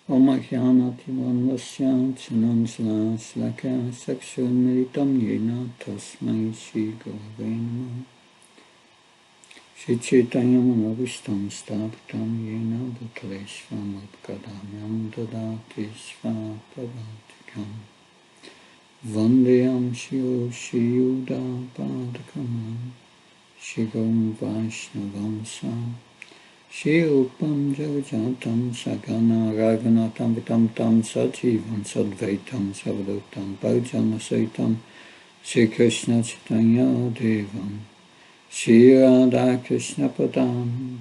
Om Ajnanatimandasya Chanamsala Slaka Sakshunmilitam Yena Tasmai Shri Gurave Namaha Shri Chaitanya Manavishtam Stapitam Yena Bhutaleshvam Upkadamyam Dadati Svapavantikam Vandeyam Shri Yuda Padakamam Shri Gom Vaishnavam Sam Shri Upam Jagajatam Sagana Raghunatam Vitam Tam Sajivam Sadvaitam Savadutam Bhajana Saitam Shri Krishna Chaitanya Devam Shri Radha Krishna Padam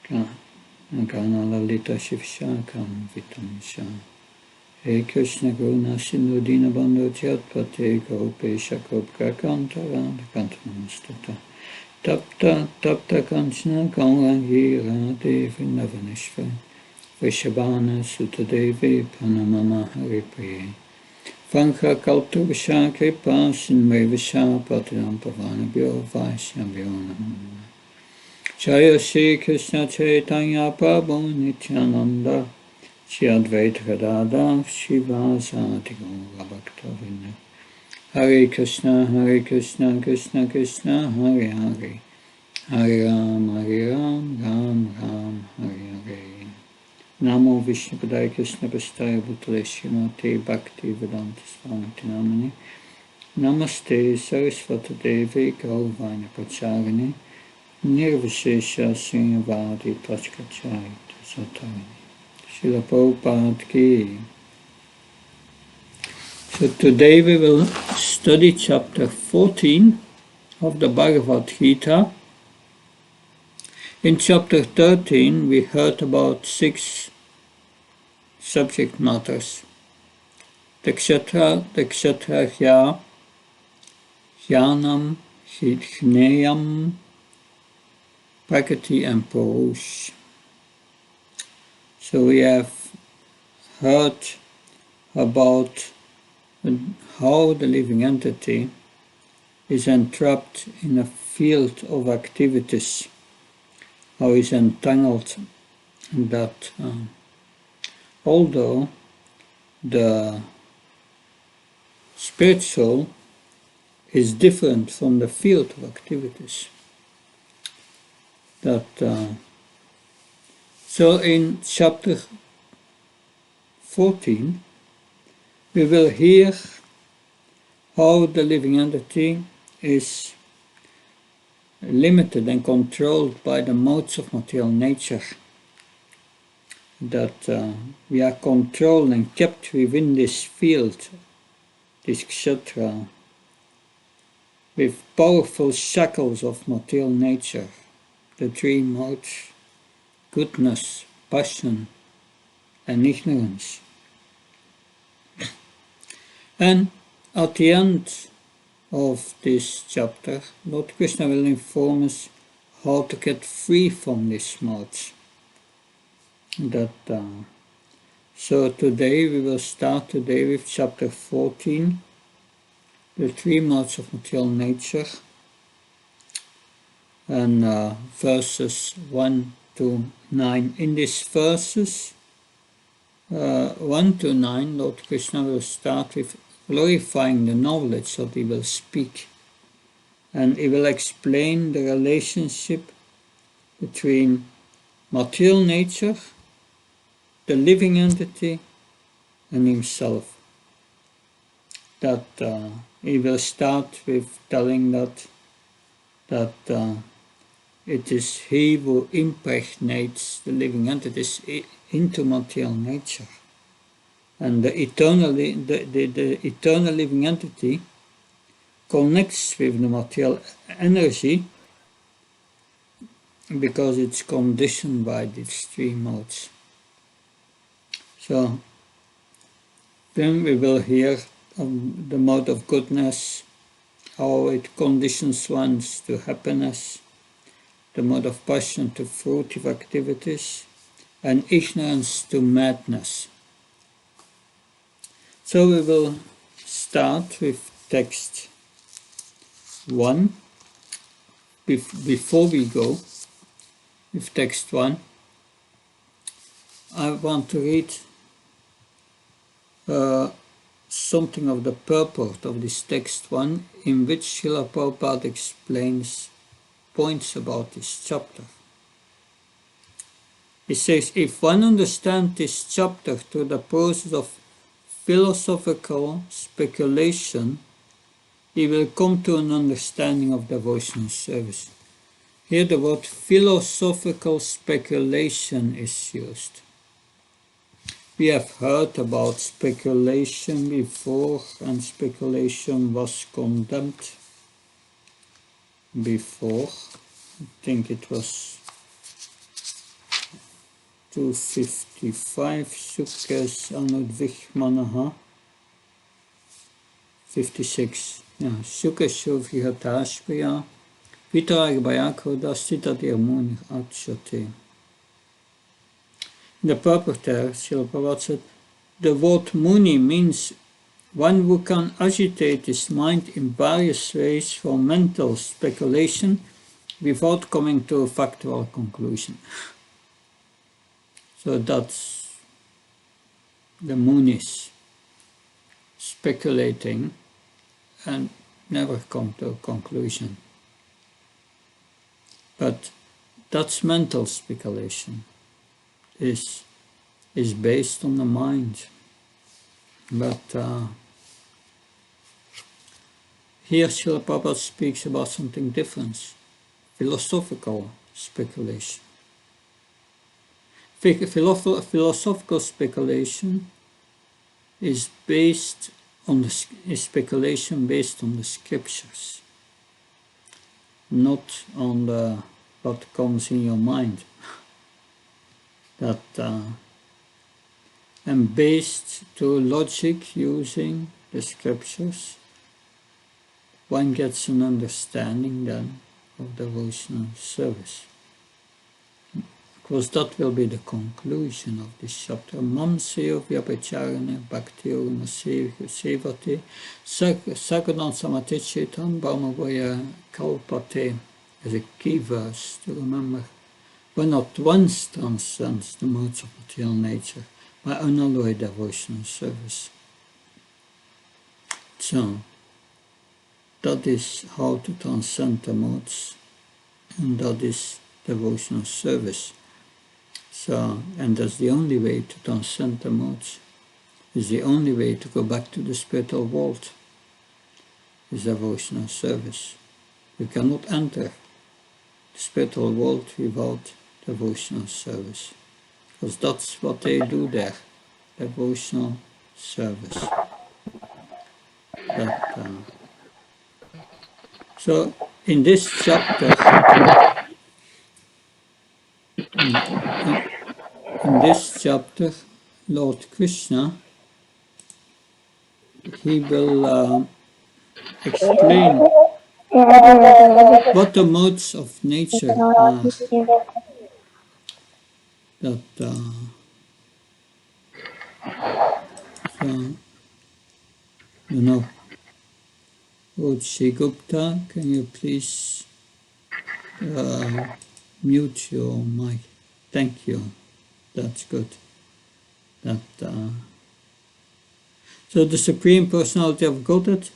Gana Lalita Shivshakam Vitam Shah He Krishna Guruna Sindhu Dinabandhu Jatpate Gopesha Gopka Kantara Kantanamastata Tapta Kanchana Gaurangi Radhe Vrindavaneshwar Vrishabhana Sutadevi Panamama Haripriye Vankha Kaltu Vishakripa Sinve Visha Patiram Pavanabhyo Vaishnavyo Namo Jaya Shri Krishna Chaitanya Prabhu Nityananda Shri Advaita Gadadhar Shivasati Gaura Bhakta Hare Krishna, Krishna Krishna, Hare Hare, Hare Ram, Ram Ram, Hare Hare. Namo Vishnu Padaya Krishna Prasthaya Bhutale Srimate Bhakti Vedanta Swamiti Namani Namaste Saraswati Devi Gauravani Pracharini Nirvishesha Srinyavadi Prachkachayita Satarini Srila Prabhupada Ki. So today we will study chapter 14 of the Bhagavad Gita. In chapter 13 we heard about 6 subject matters. The Kshatraya, Jnanam, Jneyam, Prakriti and Purush. So we have heard about how the living entity is entrapped in a field of activities, how is entangled in that, although the spiritual is different from the field of activities. So in chapter 14 we will hear how the living entity is limited and controlled by the modes of material nature, that we are controlled and kept within this field, this kshatra, with powerful shackles of material nature, the 3 modes, goodness, passion, and ignorance. And at the end of this chapter, Lord Krishna will inform us how to get free from these modes. So today we will start with chapter 14, the 3 modes of material nature, and verses 1 to 9. In these verses 1 to 9, Lord Krishna will start with glorifying the knowledge that he will speak, and he will explain the relationship between material nature, the living entity, and himself. He will start with telling that it is he who impregnates the living entities into material nature. And the eternal living entity connects with the material energy because it's conditioned by these 3 modes. So then we will hear the mode of goodness, how it conditions one to happiness, the mode of passion to fruitive activities, and ignorance to madness. So we will start with text 1. Before we go with text 1, I want to read something of the purport of this text 1, in which Srila Prabhupada explains points about this chapter. He says, if one understands this chapter through the process of philosophical speculation, he will come to an understanding of devotional service. Here the word philosophical speculation is used. We have heard about speculation before, and speculation was condemned before. I think it was 255, Sukes Anudvihmanaha, 56. Ja, Sukes Shovrihatashpriya, Vitarag Bayakoda Sitadirmunir Achate. The purport there, Srila Prabhupada said, the word Muni means one who can agitate his mind in various ways for mental speculation without coming to a factual conclusion. So that's the Munis, speculating and never come to a conclusion. But that's mental speculation, is based on the mind. But here Srila Prabhupada speaks about something different, philosophical speculation. Philosophical speculation is based on speculation based on the scriptures, not on what comes in your mind. And based to logic using the scriptures, one gets an understanding then of devotional service. Because that will be the conclusion of this chapter. Mam seyo vyapacharane bhakti urna sevate sagadan samate chetan bhamavoya kalpate is a key verse to remember. One not once transcends the modes of material nature by unalloyed devotional service. So, that is how to transcend the modes, and that is devotional service. So, and that's the only way to transcend the modes. Is the only way to go back to the spiritual world. Is devotional service. You cannot enter the spiritual world without devotional service, because that's what they do there, devotional service. So in this chapter, Lord Krishna, he will explain what the modes of nature are. That so, Ruchi Gupta, can you please mute your mic? Thank you. That's good. So the Supreme Personality of Godhead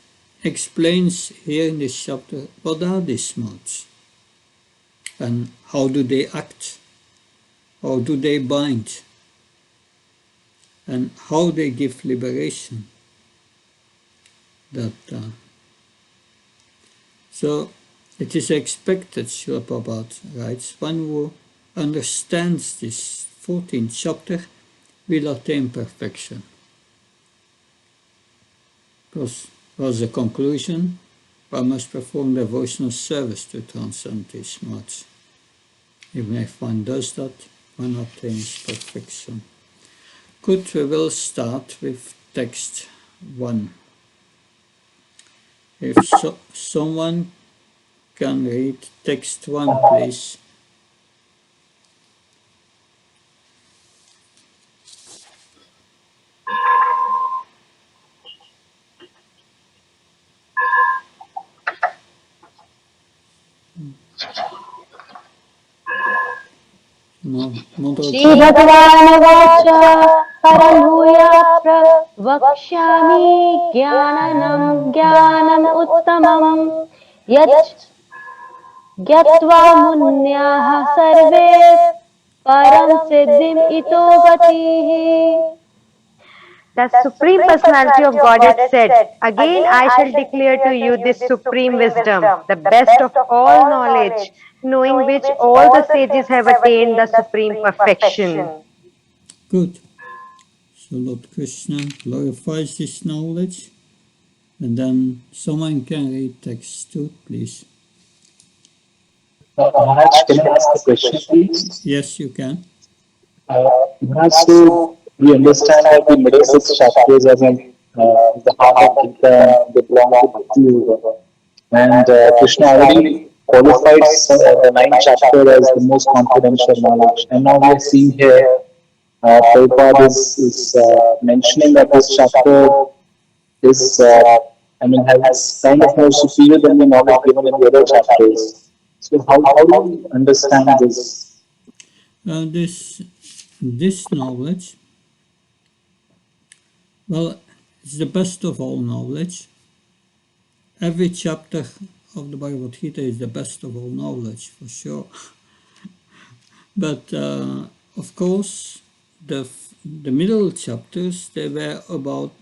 explains here in this chapter what are these modes and how do they act, how do they bind, and how they give liberation. So it is expected, Srila Prabhupada writes, one who understands this 14th chapter will attain perfection. Because was the conclusion, one must perform devotional service to transcend these modes. Even if one does that, one obtains perfection. Good, we will start with text 1. If someone can read text 1, please. श्रीभगवानुवाच परं भूया प्रवक्ष्यामि ज्ञानम् उत्तमम् यत् ज्ञात्वा मुन्याः सर्वे param siddhim ito gatihi. The Supreme Personality of Godhead said, again I shall declare to you this supreme wisdom, the best of all knowledge, knowing which all the sages have attained the supreme perfection. Good. So Lord Krishna glorifies this knowledge, and then someone can read text 2, please. Maharaj, can I ask a question, please? Yes, you can. Maharaj, so we understand that the middle six chapters are the heart of Gita and they belong to Bhakti Yoga. And Krishna already qualified the ninth chapter as the most confidential knowledge. And now we are seeing here, Prabhupada is mentioning that this chapter is, has kind of more superior than the knowledge given in the other chapters. So how do we understand this? This knowledge, well, it's the best of all knowledge. Every chapter of the Bhagavad Gita is the best of all knowledge, for sure. But of course, the middle chapters, they were about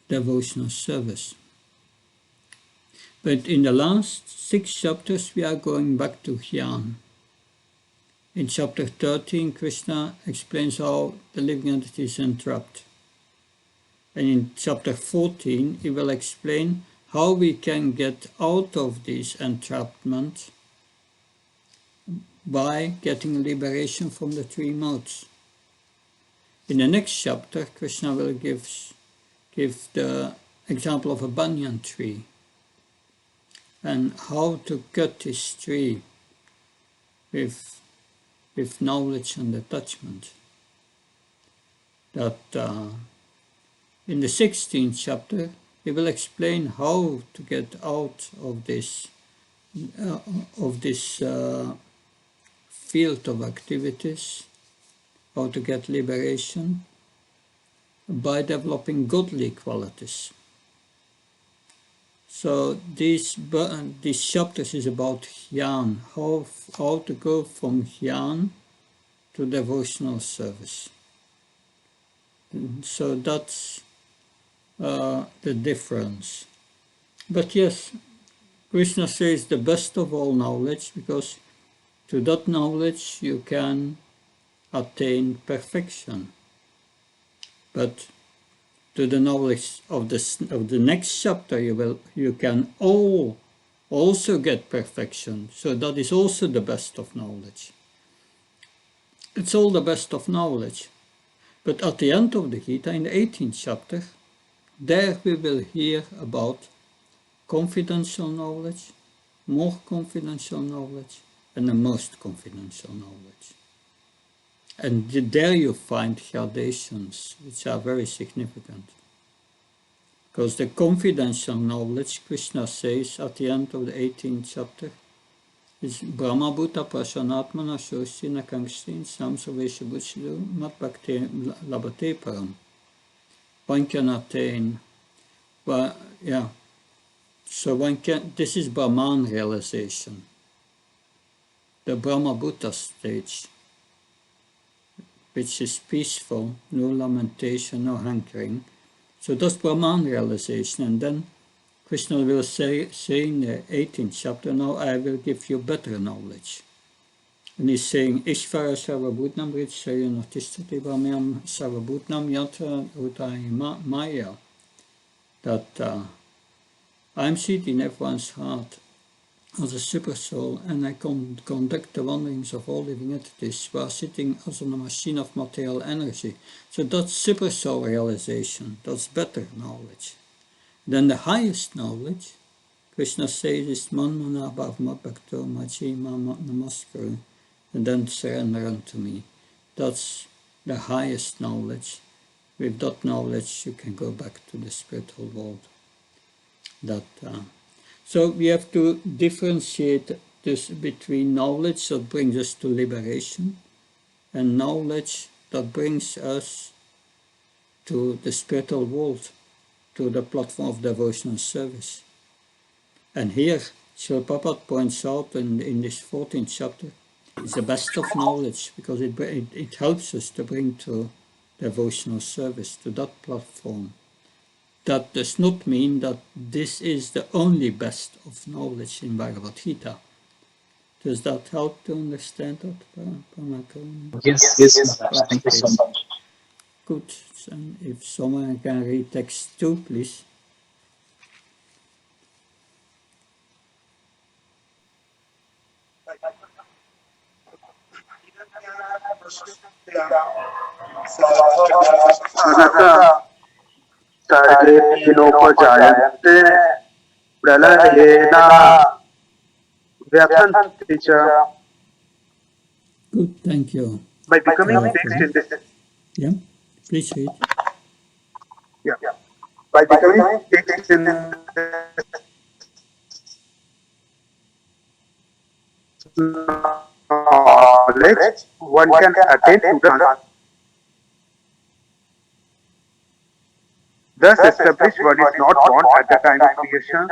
devotional service. But in the last 6 chapters, we are going back to Jnana. In chapter 13, Krishna explains how the living entity is entrapped. And in chapter 14, he will explain how we can get out of this entrapment by getting liberation from the 3 modes. In the next chapter, Krishna will give the example of a banyan tree and how to cut this tree with knowledge and attachment. That in the 16th chapter, he will explain how to get out of this field of activities, how to get liberation by developing godly qualities. So these chapters is about Jnana, how to go from Jnana to devotional service. So that's the difference. But yes, Krishna says the best of all knowledge, because to that knowledge you can attain perfection. But to the knowledge of the next chapter you can also get perfection. So that is also the best of knowledge. It's all the best of knowledge. But at the end of the Gita, in the 18th chapter, there we will hear about confidential knowledge, more confidential knowledge, and the most confidential knowledge. And there you find gradations which are very significant. Because the confidential knowledge, Krishna says at the end of the 18th chapter, is Brahma Bhuta Prasanatmana Shosina Kangstin Samsavesha Bhutshidu Mat Bhakti Labate Param. One can attain, so this is Brahman realization, the Brahma Bhuta stage, which is peaceful, no lamentation, no hankering. So that's Brahman realization, and then Krishna will say in the 18th chapter, now I will give you better knowledge. And he's saying, Ishvara Sarvabhutnam Ritsaya Natistati Brahmyam Sarvabhutnam Yatra Utai Maya. That I'm seated in everyone's heart as a super soul, and I conduct the wanderings of all living entities while sitting as on a machine of material energy. So that's super soul realization, that's better knowledge. Then the highest knowledge, Krishna says, is Manmana Bhavma Bhakto Machi Mama Namaskaru, and then surrender unto me. That's the highest knowledge. With that knowledge you can go back to the spiritual world. So we have to differentiate this between knowledge that brings us to liberation and knowledge that brings us to the spiritual world, to the platform of devotional service. And here, Srila Prabhupada points out in this 14th chapter, it's the best of knowledge because it helps us to bring to devotional service, to that platform. That does not mean that this is the only best of knowledge in Bhagavad Gita. Does that help to understand that, Pamakaruni? Yes, Maharaj. Thank you so much. Good. And if someone can read text 2, please. सर्गेऽपि प्रलयेन व्यथन्ति च. Good, thank you. By becoming fixed in this, Yeah, please read. by becoming fixed in knowledge, one can attain to the thus establish one is not born at the time of creation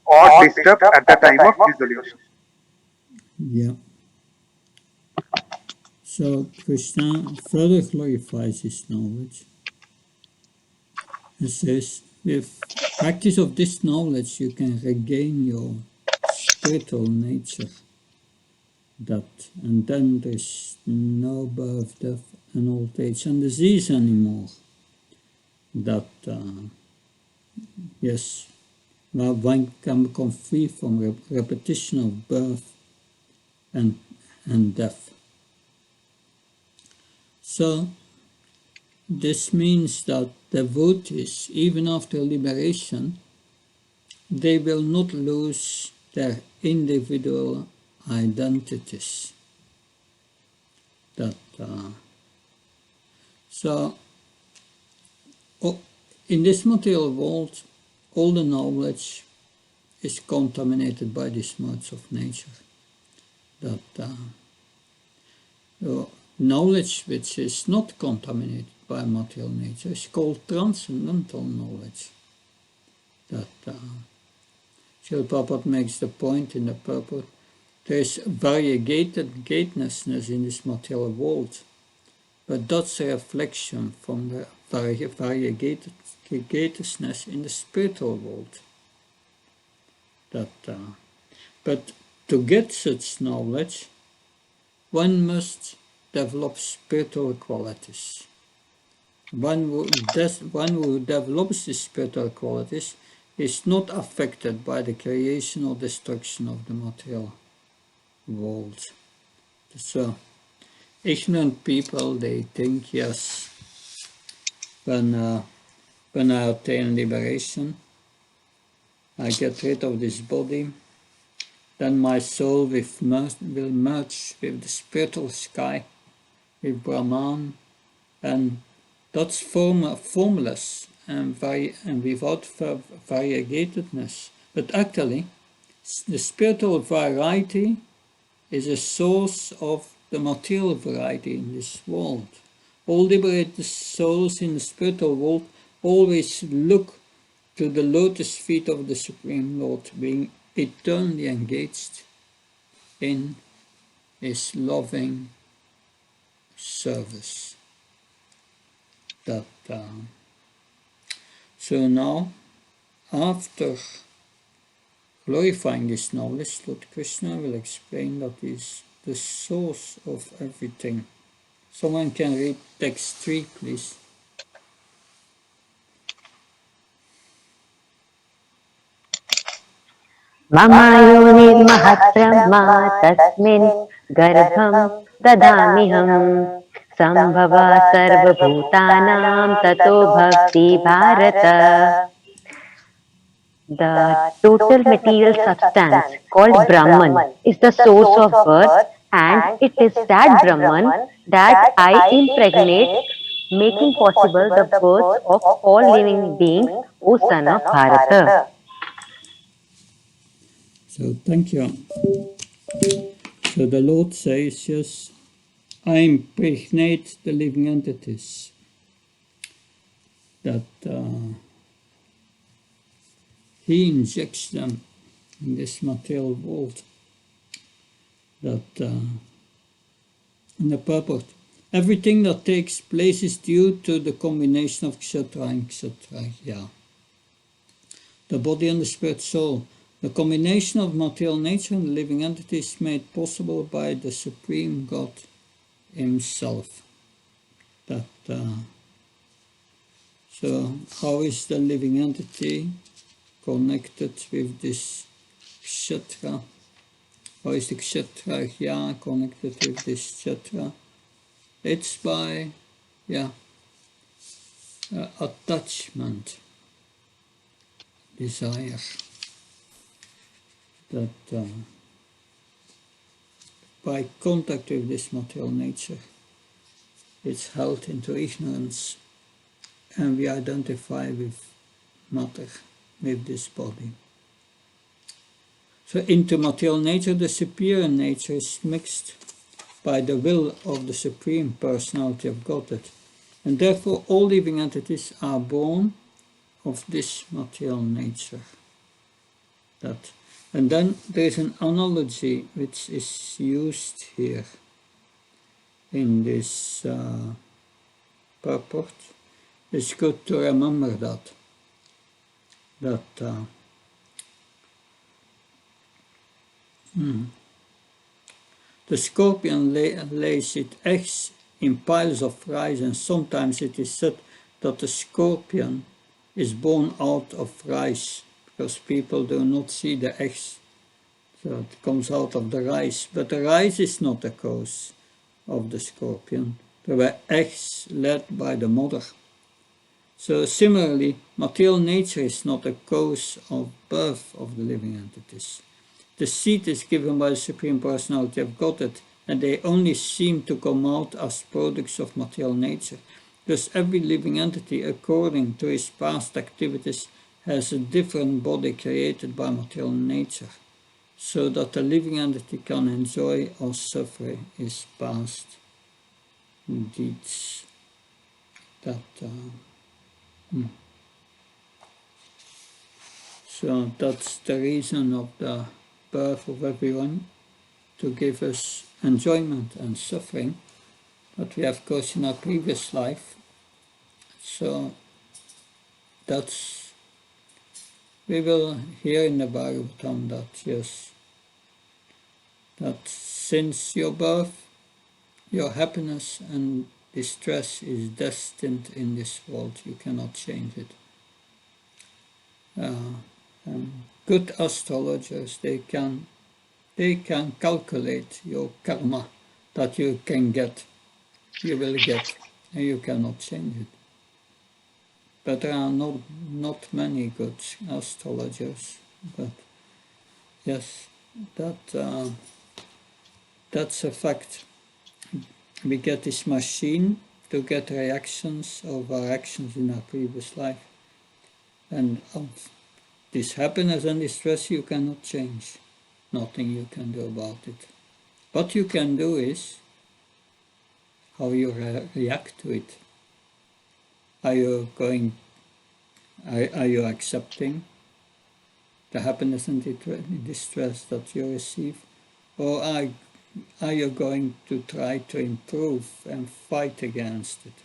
or disturbed at the time of dissolution. Yeah. So Krishna further clarifies his knowledge. He says, with practice of this knowledge, you can regain your spiritual nature. And then there's no birth, death, and old age and disease anymore. Yes, well, one can become free from repetition of birth and death. So, this means that devotees, even after liberation, they will not lose their individual identities. In this material world, all the knowledge is contaminated by these modes of nature. Knowledge which is not contaminated by material nature is called transcendental knowledge. Srila Prabhupada makes the point in the purport, there is variegatedness in this material world, but that's a reflection from the variegatedness in the spiritual world. But to get such knowledge, one must develop spiritual qualities. One who develops these spiritual qualities is not affected by the creation or destruction of the material world. So, ignorant people, they think, yes, when I attain liberation, I get rid of this body, then my soul will merge with the spiritual sky, with Brahman, and that's formless and without variegatedness. But actually, the spiritual variety is a source of the material variety in this world. All liberated souls in the spiritual world always look to the lotus feet of the Supreme Lord, being eternally engaged in his loving service. So now, after glorifying this knowledge, Lord Krishna will explain that is the source of everything. Someone can read text 3, please. ममायोनिर्महद्ब्रह्मा तस्मिन् गर्भं ददाम्यहम् सम्भवा सर्वभूतानां ततो भक्ति Bharat. The total material substance called Brahman is the source of birth, and it is that Brahman that I impregnate, making possible the birth of all living beings, O son of Bharata. So thank you. So the Lord says, yes, I impregnate the living entities that he injects them in this material world, that in the purport. Everything that takes place is due to the combination of kshetra and kshetraya. The body and the spirit soul. The combination of material nature and the living entity is made possible by the Supreme God Himself. So how is the living entity connected with this kshetra? How is the kshetraya connected with this kshetra? It's by attachment, desire, that by contact with this material nature, it's held into ignorance, and we identify with matter, with this body. So into material nature, the superior nature is mixed by the will of the Supreme Personality of Godhead, and therefore all living entities are born of this material nature. And then there is an analogy which is used here in this purport. It's good to remember that the scorpion lays its eggs in piles of rice, and sometimes it is said that the scorpion is born out of rice, because people do not see the eggs, so it comes out of the rice. But the rice is not the cause of the scorpion. There were eggs laid by the mother. So similarly, material nature is not the cause of birth of the living entities. The seed is given by the Supreme Personality of Godhead, and they only seem to come out as products of material nature. Thus every living entity, according to his past activities, has a different body created by material nature, so that the living entity can enjoy or suffer his past deeds. So that's the reason of the birth of everyone, to give us enjoyment and suffering, but we have caused in our previous life. So we will hear in the Bhagavatam that since your birth, your happiness and distress is destined in this world. You cannot change it. Good astrologers, they can calculate your karma that you will get, and you cannot change it. But there are not many good astrologers. But yes, that's a fact. We get this machine to get reactions of our actions in our previous life, and this happiness and distress you cannot change. Nothing you can do about it. What you can do is how you react to it. Are you accepting the happiness and distress that you receive, or are you going to try to improve and fight against it?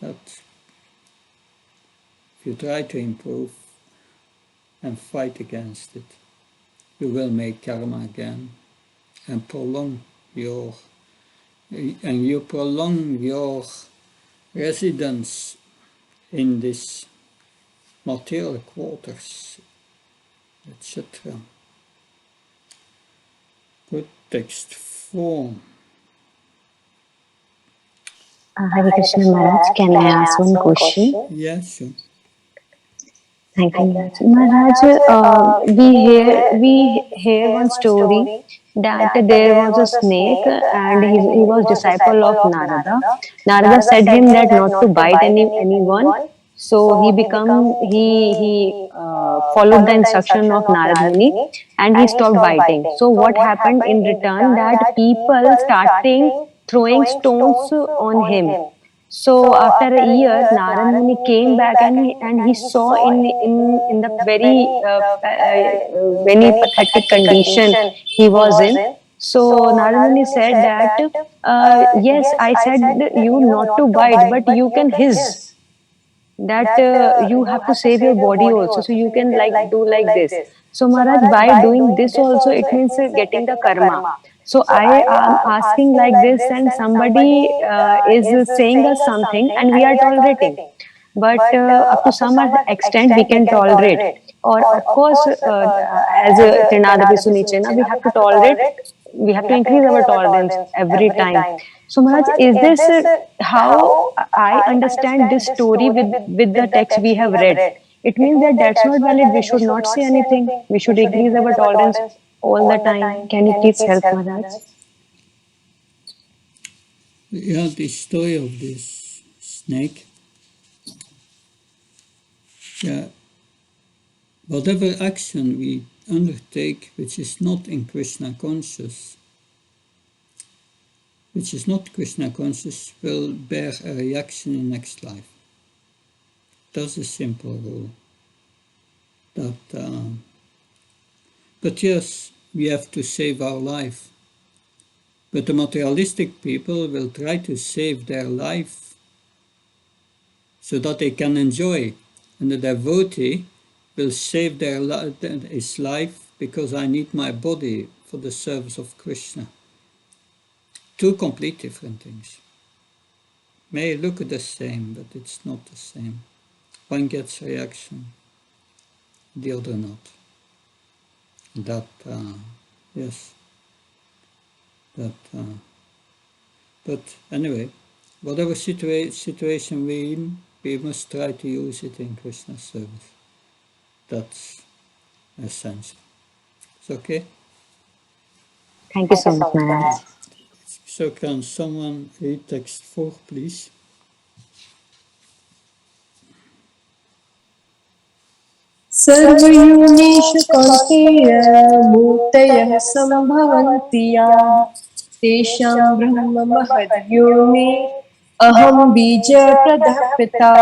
If you try to improve and fight against it, you will make karma again and prolong your residence in this material quarters, etc. Good text 4. Hare Krishna Maharaj, can I ask one question? Yes, sure. Thank you, Maharaj. We hear one story that there was a snake and he was disciple of Narada. Narada said him that not to bite anyone. So he followed the instruction of Narad Muni, and he stopped biting. So what happened in return, that people starting throwing stones on him. So after a year, Narad Muni came back, and he saw in the very pathetic condition he was in. So Narad Muni said that, yes, I said you not to bite, but you can hiss, that you have to save your body also, so you can like do like this. So Maharaj, by doing this also, it means getting the karma. So I am asking like this, and somebody is saying us something and we are tolerating, but up to some extent we can tolerate, or of course, as Trinadapi Sunichena, we have to tolerate, we have to increase our tolerance every time. So Maharaj, is this how I understand this story with the text we have read? It means that that's not valid. We should not say anything. We should increase our tolerance all the time. Can you please help, Maharaj? Yeah, the story of this snake. Yeah, whatever action we undertake which is not in Krishna conscious, will bear a reaction in next life. That's a simple rule. But yes, we have to save our life. But the materialistic people will try to save their life so that they can enjoy. And the devotee will save his life because I need my body for the service of Krishna. Two complete different things. May look the same, but it's not the same. One gets reaction, the other not. Yes. But anyway, whatever situation we're in, we must try to use it in Krishna's service. That's essential. It's okay? Thank you so much, Maharaj. So can someone read text 4, please? सर्वयोनिषु कौन्तेय मूर्तयः सम्भवन्ति याः तेषां ब्रह्म महद्योनि अहं बीजप्रदः पिता.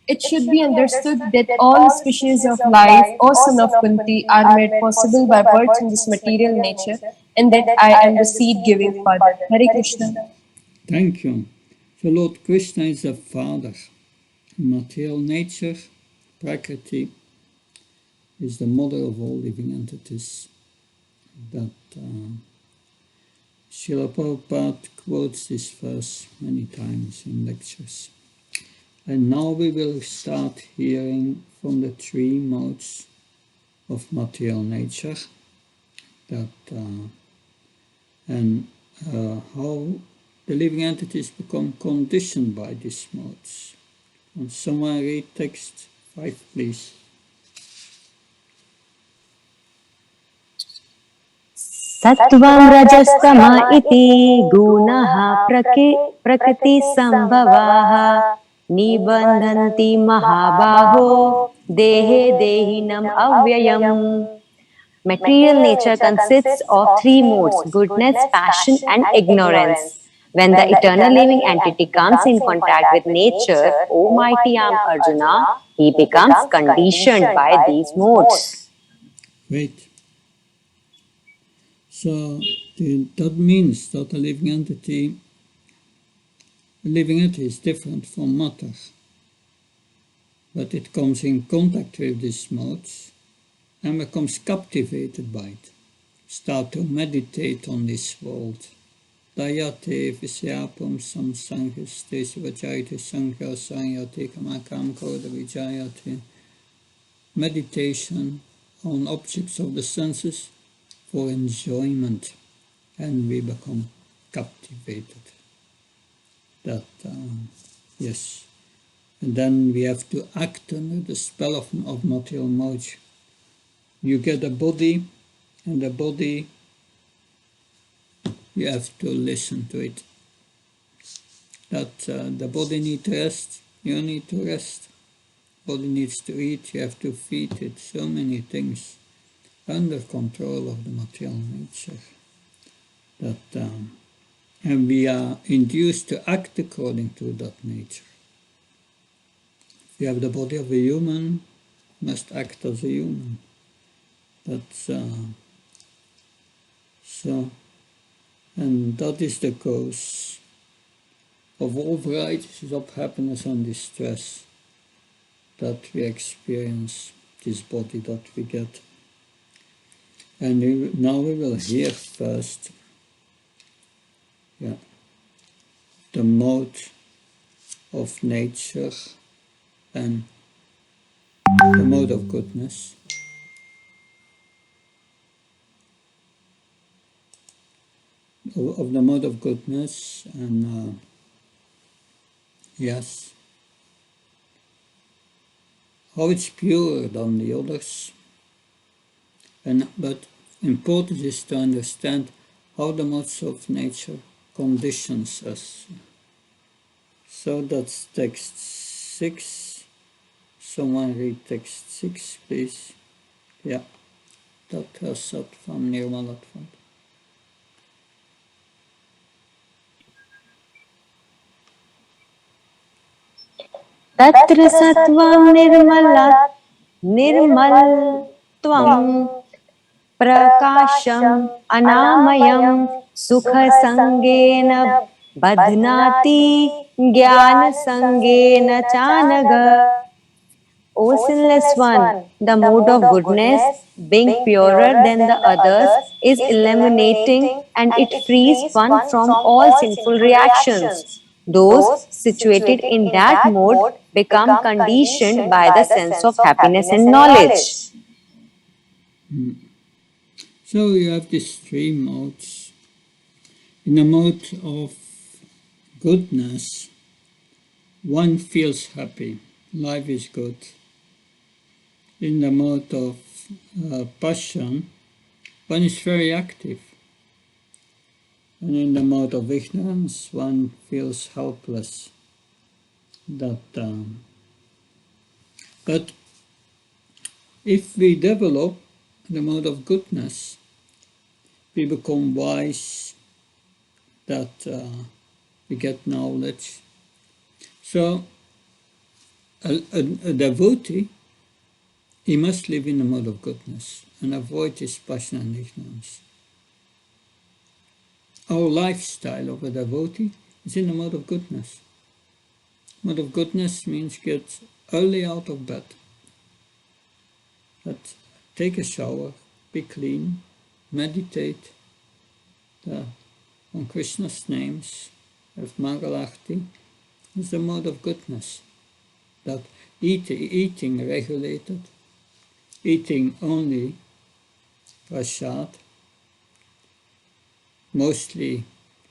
It should be understood that all species of life, O son of Kunti, are made possible by birth in this material nature, and that I am the seed-giving father. Hare Krishna. Thank you. So Lord Krishna is the father. Material nature, Prakriti, is the mother of all living entities. That Srila Prabhupada quotes this verse many times in lectures. And now we will start hearing from the three modes of material nature, and how the living entities become conditioned by these modes. Can someone read text 5, please? Sattvam rajastama iti gunaha prakriti sambhavaha nibandhanti mahabaho dehe dehinam avyayam. Material nature consists of three modes: goodness, passion, and ignorance. When the eternal living entity comes in contact with nature, O mighty Arjuna, he becomes conditioned by these modes. Great. So that means that a living entity is different from matter, but it comes in contact with these modes and becomes captivated by it. Start to meditate on this world. Dayate visyapam samsanghistesi vajayate sankhya sanyate kamakam koda vijayate. Meditation on objects of the senses for enjoyment, and we become captivated. Yes. And then we have to act under the spell of material modes. You get a body, and the body, you have to listen to it. That the body needs rest, You need to rest. Body needs to eat, you have to feed it. So many things under control of the material nature. And we are induced to act according to that nature. If you have the body of a human, you must act as a human. That's so, and that is the cause of all varieties of happiness and distress that we experience, this body that we get. And now we will hear first the mode of nature and the mode of goodness. Of the mode of goodness, and yes, how it's purer than the others. But important is to understand how the modes of nature conditions us. So that's text 6. Someone read text 6, please. Yeah, that has sat from Nirmalatvat. तत्र सत्त्वं निर्मलत्वं प्रकाशम् अनामयं सुखसङ्गेन बध्नाति ज्ञानसङ्गेन चानघ. O sinless one, the mode of goodness, being purer than the others, is illuminating and it frees one from all sinful reactions. Those situated in that mode become conditioned by the sense of happiness and knowledge. So you have these three modes. In the mode of goodness, one feels happy, life is good. In the mode of passion, one is very active. And in the mode of ignorance, one feels helpless. But if we develop the mode of goodness, we become wise, that we get knowledge. So a devotee, he must live in the mode of goodness and avoid his passion and ignorance. Our lifestyle of a devotee is in the mode of goodness. Mode of goodness means get early out of bed, but take a shower, be clean, meditate on Krishna's names, have Mangalarti. Is the mode of goodness. That eating regulated, eating only prasad, mostly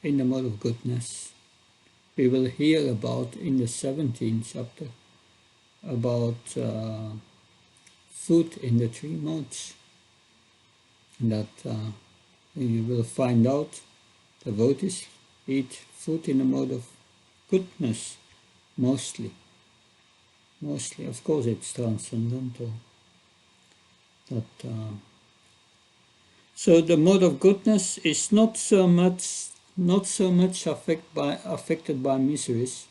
in the mode of goodness. We will hear about in the 17th chapter about food in the three modes. That you will find out devotees eat food in the mode of goodness, mostly. Of course, it's transcendental. So the mode of goodness is not so much affected by miseries.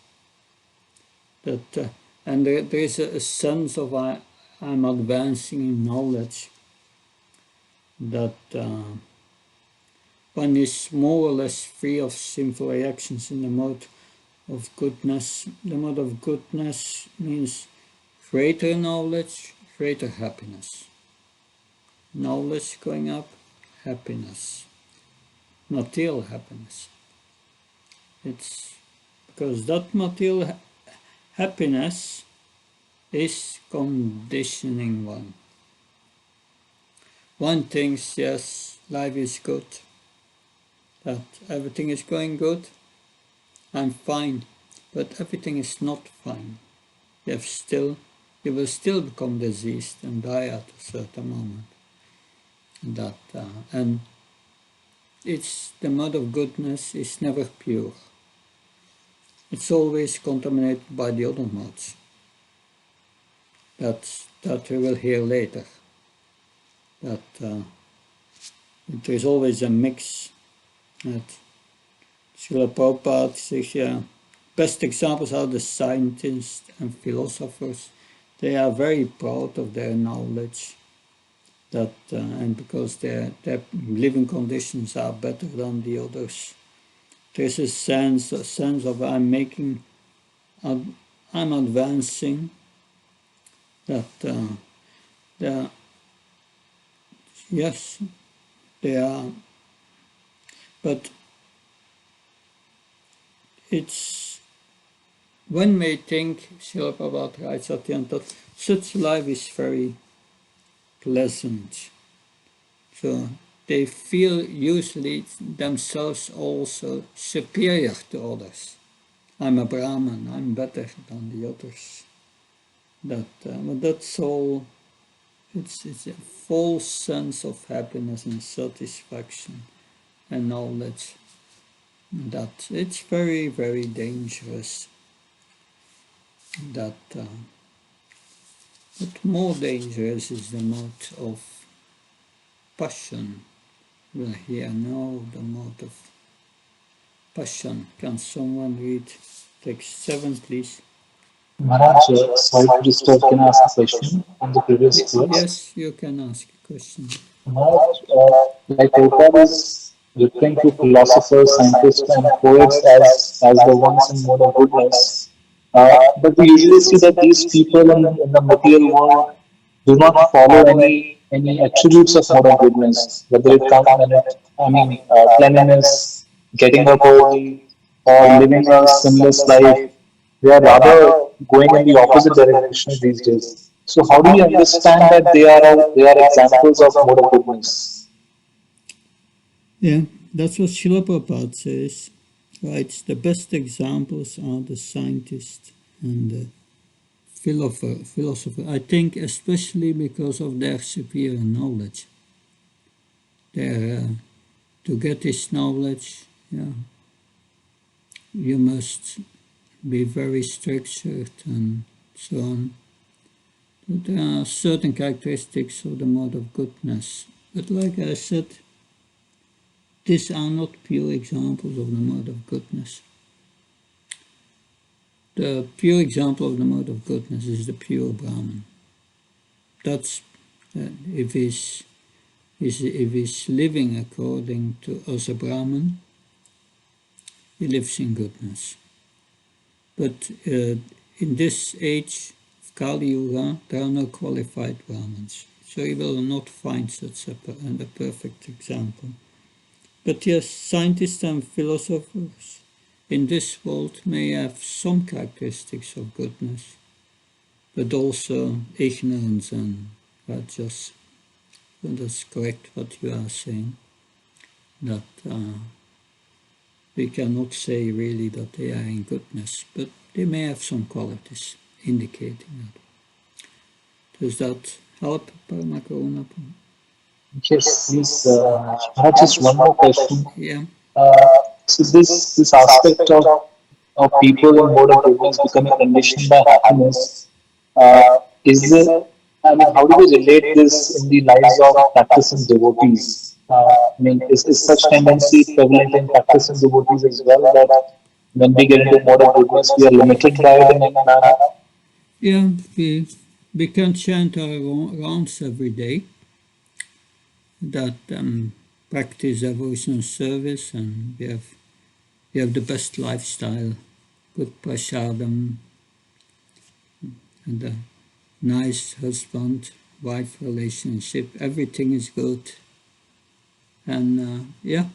And there is a sense of I'm advancing in knowledge. That one is more or less free of sinful reactions in the mode of goodness. The mode of goodness means greater knowledge, greater happiness. Knowledge going up, happiness. Material happiness. It's because that material happiness is conditioning one. One thinks, yes, life is good, that everything is going good, I'm fine, but everything is not fine. You will still become diseased and die at a certain moment. And it's the mode of goodness is never pure. it's always contaminated by the other modes. That we will hear later. That there is always a mix. That Srila Prabhupada says, yeah, best examples are the scientists and philosophers. They are very proud of their knowledge, that and because their living conditions are better than the others. There's a sense of I'm advancing. That they yes, they are, but it's one may think, Srila Prabhupada writes at the end, that such life is very pleasant. So they feel usually themselves also superior to others. I'm a Brahman, I'm better than the others. But that's all, it's a false sense of happiness and satisfaction and knowledge. That it's very, very dangerous. But more dangerous is the mode of passion. Well, here now the mode of passion. Can someone read text 7, please? Maharaj, sorry to disturb, can I ask a question on the previous verse? Yes, you can ask a question. Maharaj, like Prabhupada is referring to philosophers, scientists, and poets as the ones in mode of goodness. But we usually see that these people in the material world do not follow any attributes of mode of goodness, whether it comes when it, I mean, cleanliness, getting up early, or living a sinless life. They are rather going in the opposite direction these days. So how do we understand that they are examples of mode of goodness? Yeah, that's what Srila Prabhupada says. Right, the best examples are the scientists and the philosopher. I think especially because of their superior knowledge. To get this knowledge, yeah, you must be very structured and so on. But there are certain characteristics of the mode of goodness. But like I said, these are not pure examples of the mode of goodness. The pure example of the mode of goodness is the pure Brahman. That's if he's living according to as a Brahman, he lives in goodness. But in this age of Kali Yuga, there are no qualified Brahmins, so he will not find such a perfect example. But yes, scientists and philosophers in this world may have some characteristics of goodness, but also ignorance and rajas. So that's correct what you are saying, that we cannot say really that they are in goodness, but they may have some qualities indicating that. Does that help, Paramakaruna? Yes, please, Maharaj, just one more question. Yeah. So this aspect of people in mode of goodness becoming conditioned by happiness, is there, I mean, how do we relate this in the lives of practicing devotees? I mean, is such tendency prevalent in practicing devotees as well, that when we get into mode of goodness, we are limited by it in any manner? Yeah, we can chant our rounds every day, that practice devotional service, and we have the best lifestyle, good prasadam, and a nice husband-wife relationship. Everything is good, and yeah,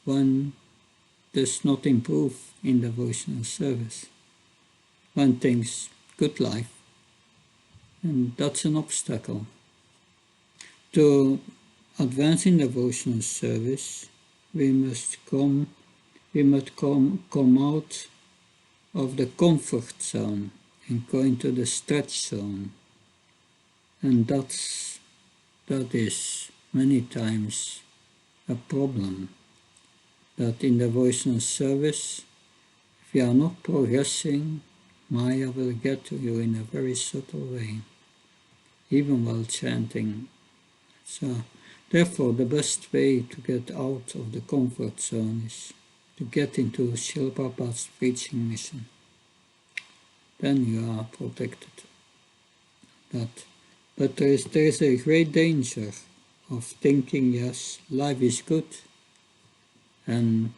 one does not improve in devotional service. One thinks good life, and that's an obstacle. To advance in devotional service, we must come out of the comfort zone and go into the stretch zone. And that is many times a problem, that in devotional service, If you are not progressing, Maya will get to you in a very subtle way, even while chanting. So, therefore, the best way to get out of the comfort zone is to get into Srila Prabhupada's preaching mission. Then you are protected. But there is a great danger of thinking, yes, life is good, and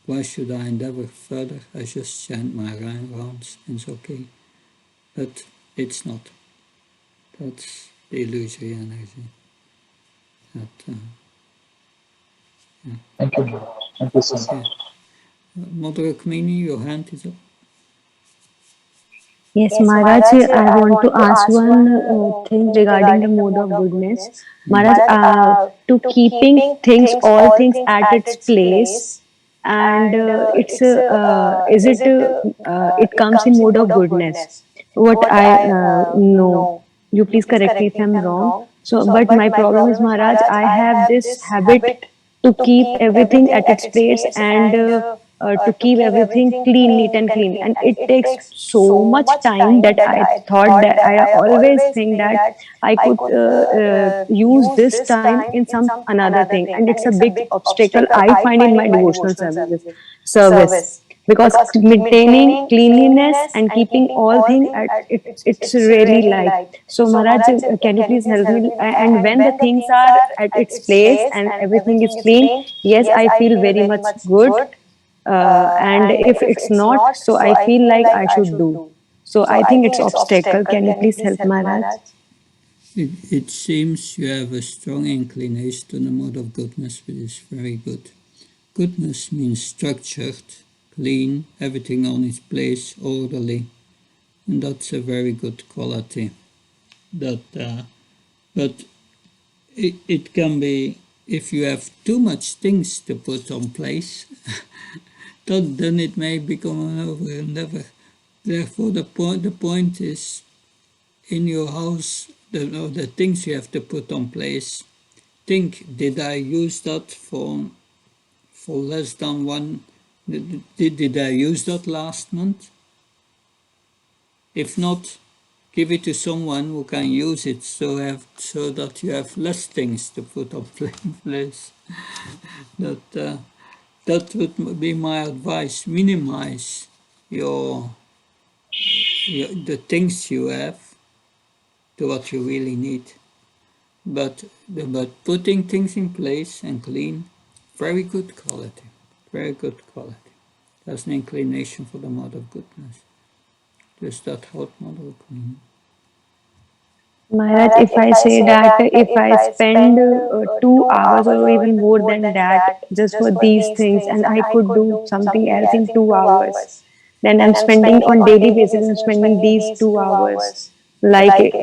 why should I endeavor further? I just chant my rounds and it's okay. But it's not. That's the illusory energy. That, Thank you, Maharaj. Thank you so much. Mother Rukmini, your hand is up. Yes, Maharaj, I want to ask one thing regarding the mode of goodness. Maharaj, to keeping things, all things at its place, and is it, it comes in mode of goodness. What I know, you please correct me if I'm wrong. So, but my problem is, Maharaj, I have this habit to keep everything at its place and to keep everything clean, neat and clean. And it takes so much time that I thought that I always think that I could use this time in some another thing. And it's a big obstacle I find in my devotional service. Because maintaining cleanliness and keeping all things at it's really light. So Maharaj, can you please help me? And when the things are at its place and everything is clean, yes, I feel very much good. And if it's not, so I feel like I should do. So I think it's obstacle. Can you please help Maharaj? It seems you have a strong inclination to the mode of goodness, which is very good. Goodness means structured, clean, everything on its place, orderly, and that's a very good quality. But it can be, if you have too much things to put on place, then it may become an over and never. Therefore, the point is, in your house, the things you have to put on place, think, did I use that for less than one? Did I use that last month? If not, give it to someone who can use it so that you have less things to put on place. That would be my advice. Minimize the things you have to what you really need. But putting things in place and clean, very good quality. Very good quality. That's an inclination for the mode of goodness. Just that hot mode of clean. Maharaj, if I say that if I spend 2 hours or even more than that just for these things and I could do something else in 2 hours, then I'm spending on daily basis, I'm spending these 2 hours. Like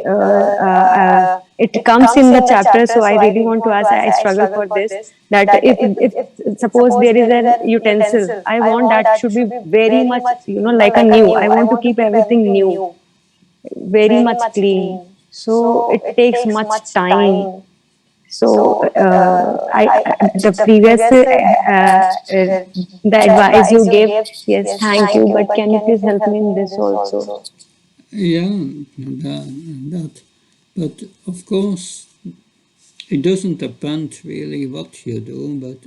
it comes in the chapter, so I really want to ask, I struggle for this, that if suppose there is an utensil, I want that should be very much, like a new. I want to keep everything new, very much clean, so it takes much time. So the previous the advice you gave, yes, thank you, but can you please help me in this also? Yeah, that. But of course, it doesn't depend really what you do, but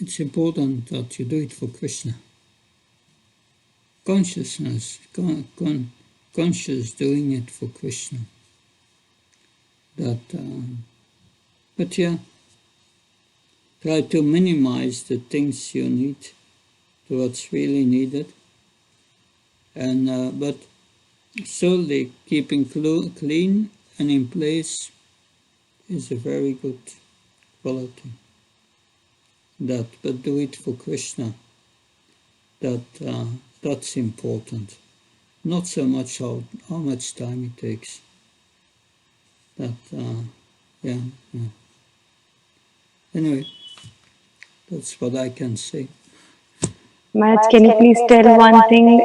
it's important that you do it for Krishna. Consciousness, conscious doing it for Krishna. But yeah, try to minimize the things you need to what's really needed, and but solely keeping clean and in place is a very good quality. But do it for Krishna. That's important. Not so much how much time it takes. Yeah. Anyway, that's what I can say. Maharaj, can you please tell one thing,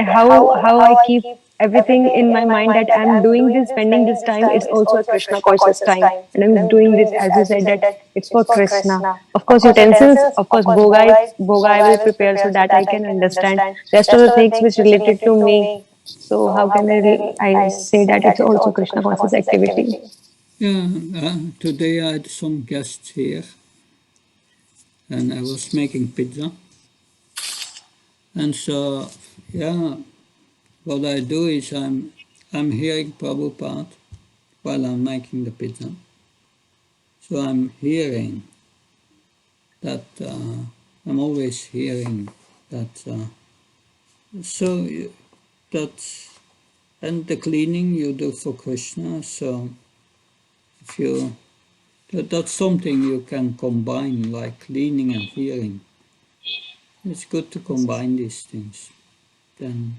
how I keep everything in my mind that I'm doing this, spending this time, it's also a Krishna conscious time. And I'm doing this, as you said, that it's for Krishna. Of course, utensils, of course, boga I will prepare so that I can understand. Rest of the things which related to me. So how can I say that it's also Krishna conscious activity? Yeah, today I had some guests here and I was making pizza. And so, yeah, what I do is I'm hearing Prabhupada while I'm making the pizza. So I'm hearing that, I'm always hearing that. So that's, and the cleaning you do for Krishna. So if you, that's something you can combine, like cleaning and hearing. It's good to combine these things. Then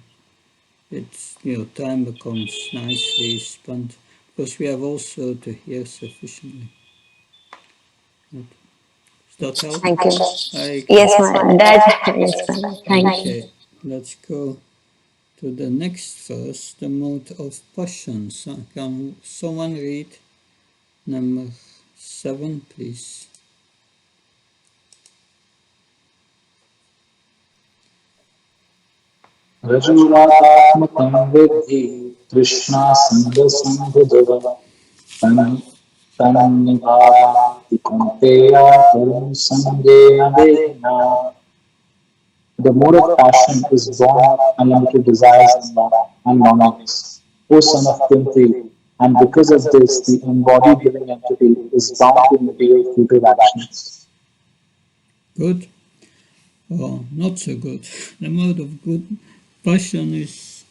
it's, time becomes nicely spent because we have also to hear sufficiently. Does that help? Thank you. Okay. Yes, ma'am. That, yes, ma'am. Thank you. Okay, let's go to the next verse, the mode of passion. So can someone read number 7, please? रजोरागात्मकं विद्धि तृष्णासङ्गसम्भुजः तं तन्निभावान्ति कौन्तेय परं सङ्गेन देहिना. The mode of passion is born of unlimited desires and longings, O son of Kunti, and because of this, the embodied living entity is bound to material futile actions. Good or not so good? The mode of good passion is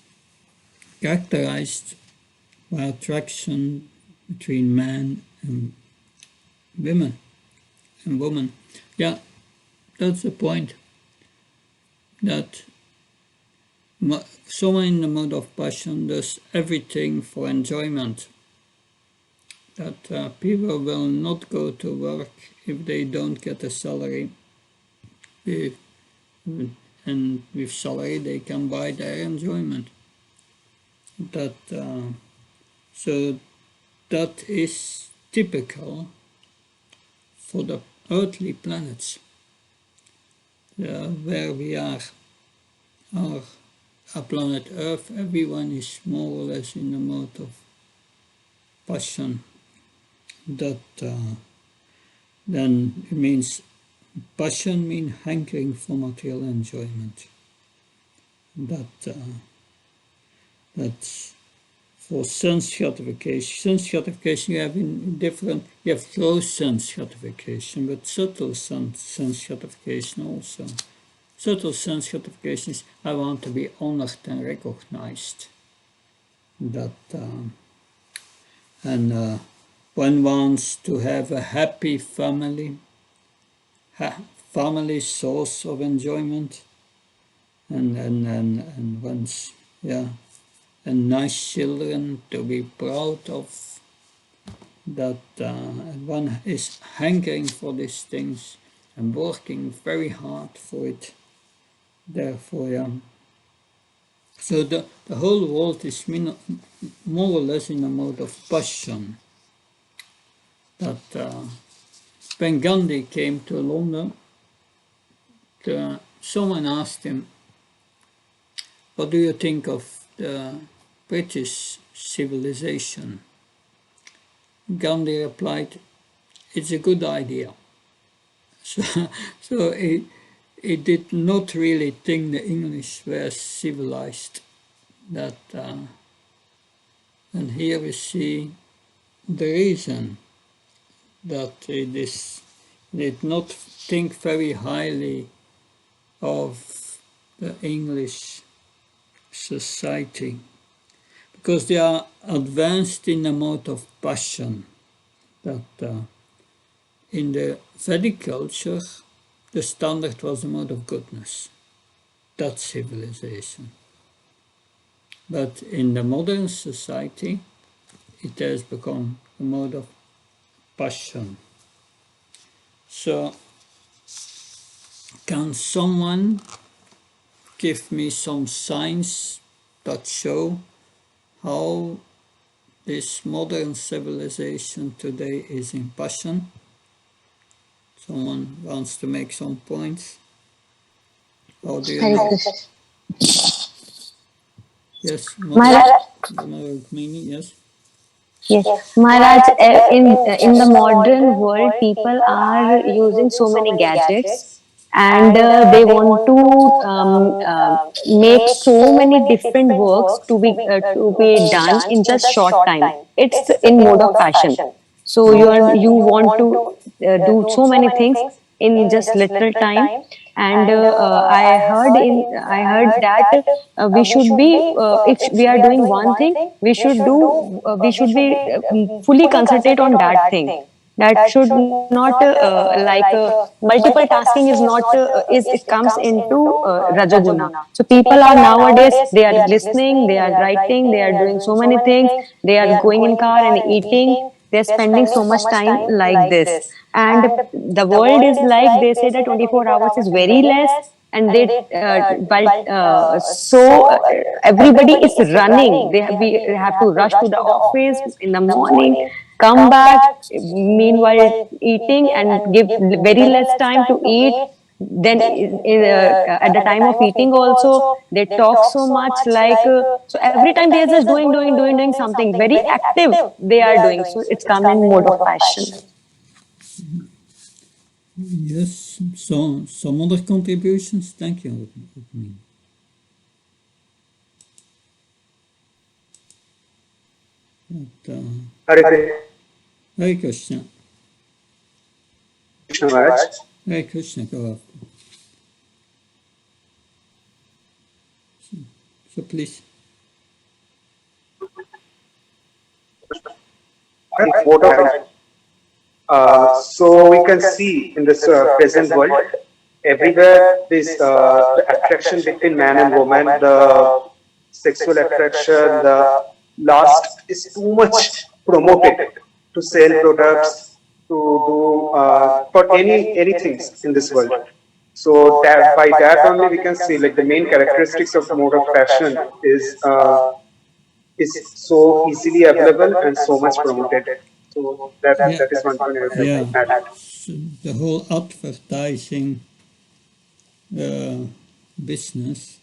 characterized by attraction between man and women and woman. Yeah, that's the point. That someone in the mode of passion does everything for enjoyment. That people will not go to work if they don't get a salary. If, and with salary they can buy their enjoyment. That so that is typical for the earthly planets, where we are. Our planet Earth, everyone is more or less in the mode of passion. That then it means passion means hankering for material enjoyment. That's for sense gratification. Sense gratification you have in different. You have gross sense gratification, but subtle sense gratification also. Subtle sense gratification is I want to be honored and recognized. That and one wants to have a happy family, family source of enjoyment, and wants, yeah, and nice children to be proud of. That one is hankering for these things and working very hard for it. Therefore, yeah. So the whole world is more or less in a mode of passion. That when Gandhi came to London, someone asked him, what do you think of the British civilization? Gandhi replied, it's a good idea. So, so he did not really think the English were civilized. That, and here we see the reason that he did not think very highly of the English society, because they are advanced in a mode of passion. That in the Vedic culture, the standard was a mode of goodness. That's civilization. But in the modern society, it has become a mode of passion. So, can someone give me some signs that show how this modern civilization today is in passion. Someone wants to make some points. How do you Hare know? Krishna. Yes, Maharaj, Mother Rukmini, yes. yes, Maharaj, in the modern world, people are using so many gadgets, and they want to make so many different works to be done in just short time. It's in mode of fashion. So you want to do so many things in just little time. And I heard that we should be if we are doing one thing, we should be fully concentrate on that thing. That should not multiple tasking is not is it comes into rajoguna. So people are nowadays, they are listening, they are writing, they are doing so many things, they are going in car and eating, they're spending so much time like this. And the world is like, they say that 24 hours is very less, and they but so everybody is running, we have to rush to the office in the morning, come back, meanwhile eating, and give very less time to eat. Then at the time of eating also, they talk so much, so every time they are just doing something very active, they are doing, so it's come in mode of passion. Yes, so some other contributions. Thank you, Rukmini. But, Hare Hare Krishna. Krishna Maharaj. Hare Krishna, go up. So please. Mode of fashion. So we can see in this present world, everywhere this the attraction between man and woman, the sexual attraction, the lust is too much promoted to sell products, to do for any things in this world. So that by that only we can see like the main characteristics of mode of fashion is so easily available and so much promoted. So that is one point I would like Yeah, to add. so the whole advertising business.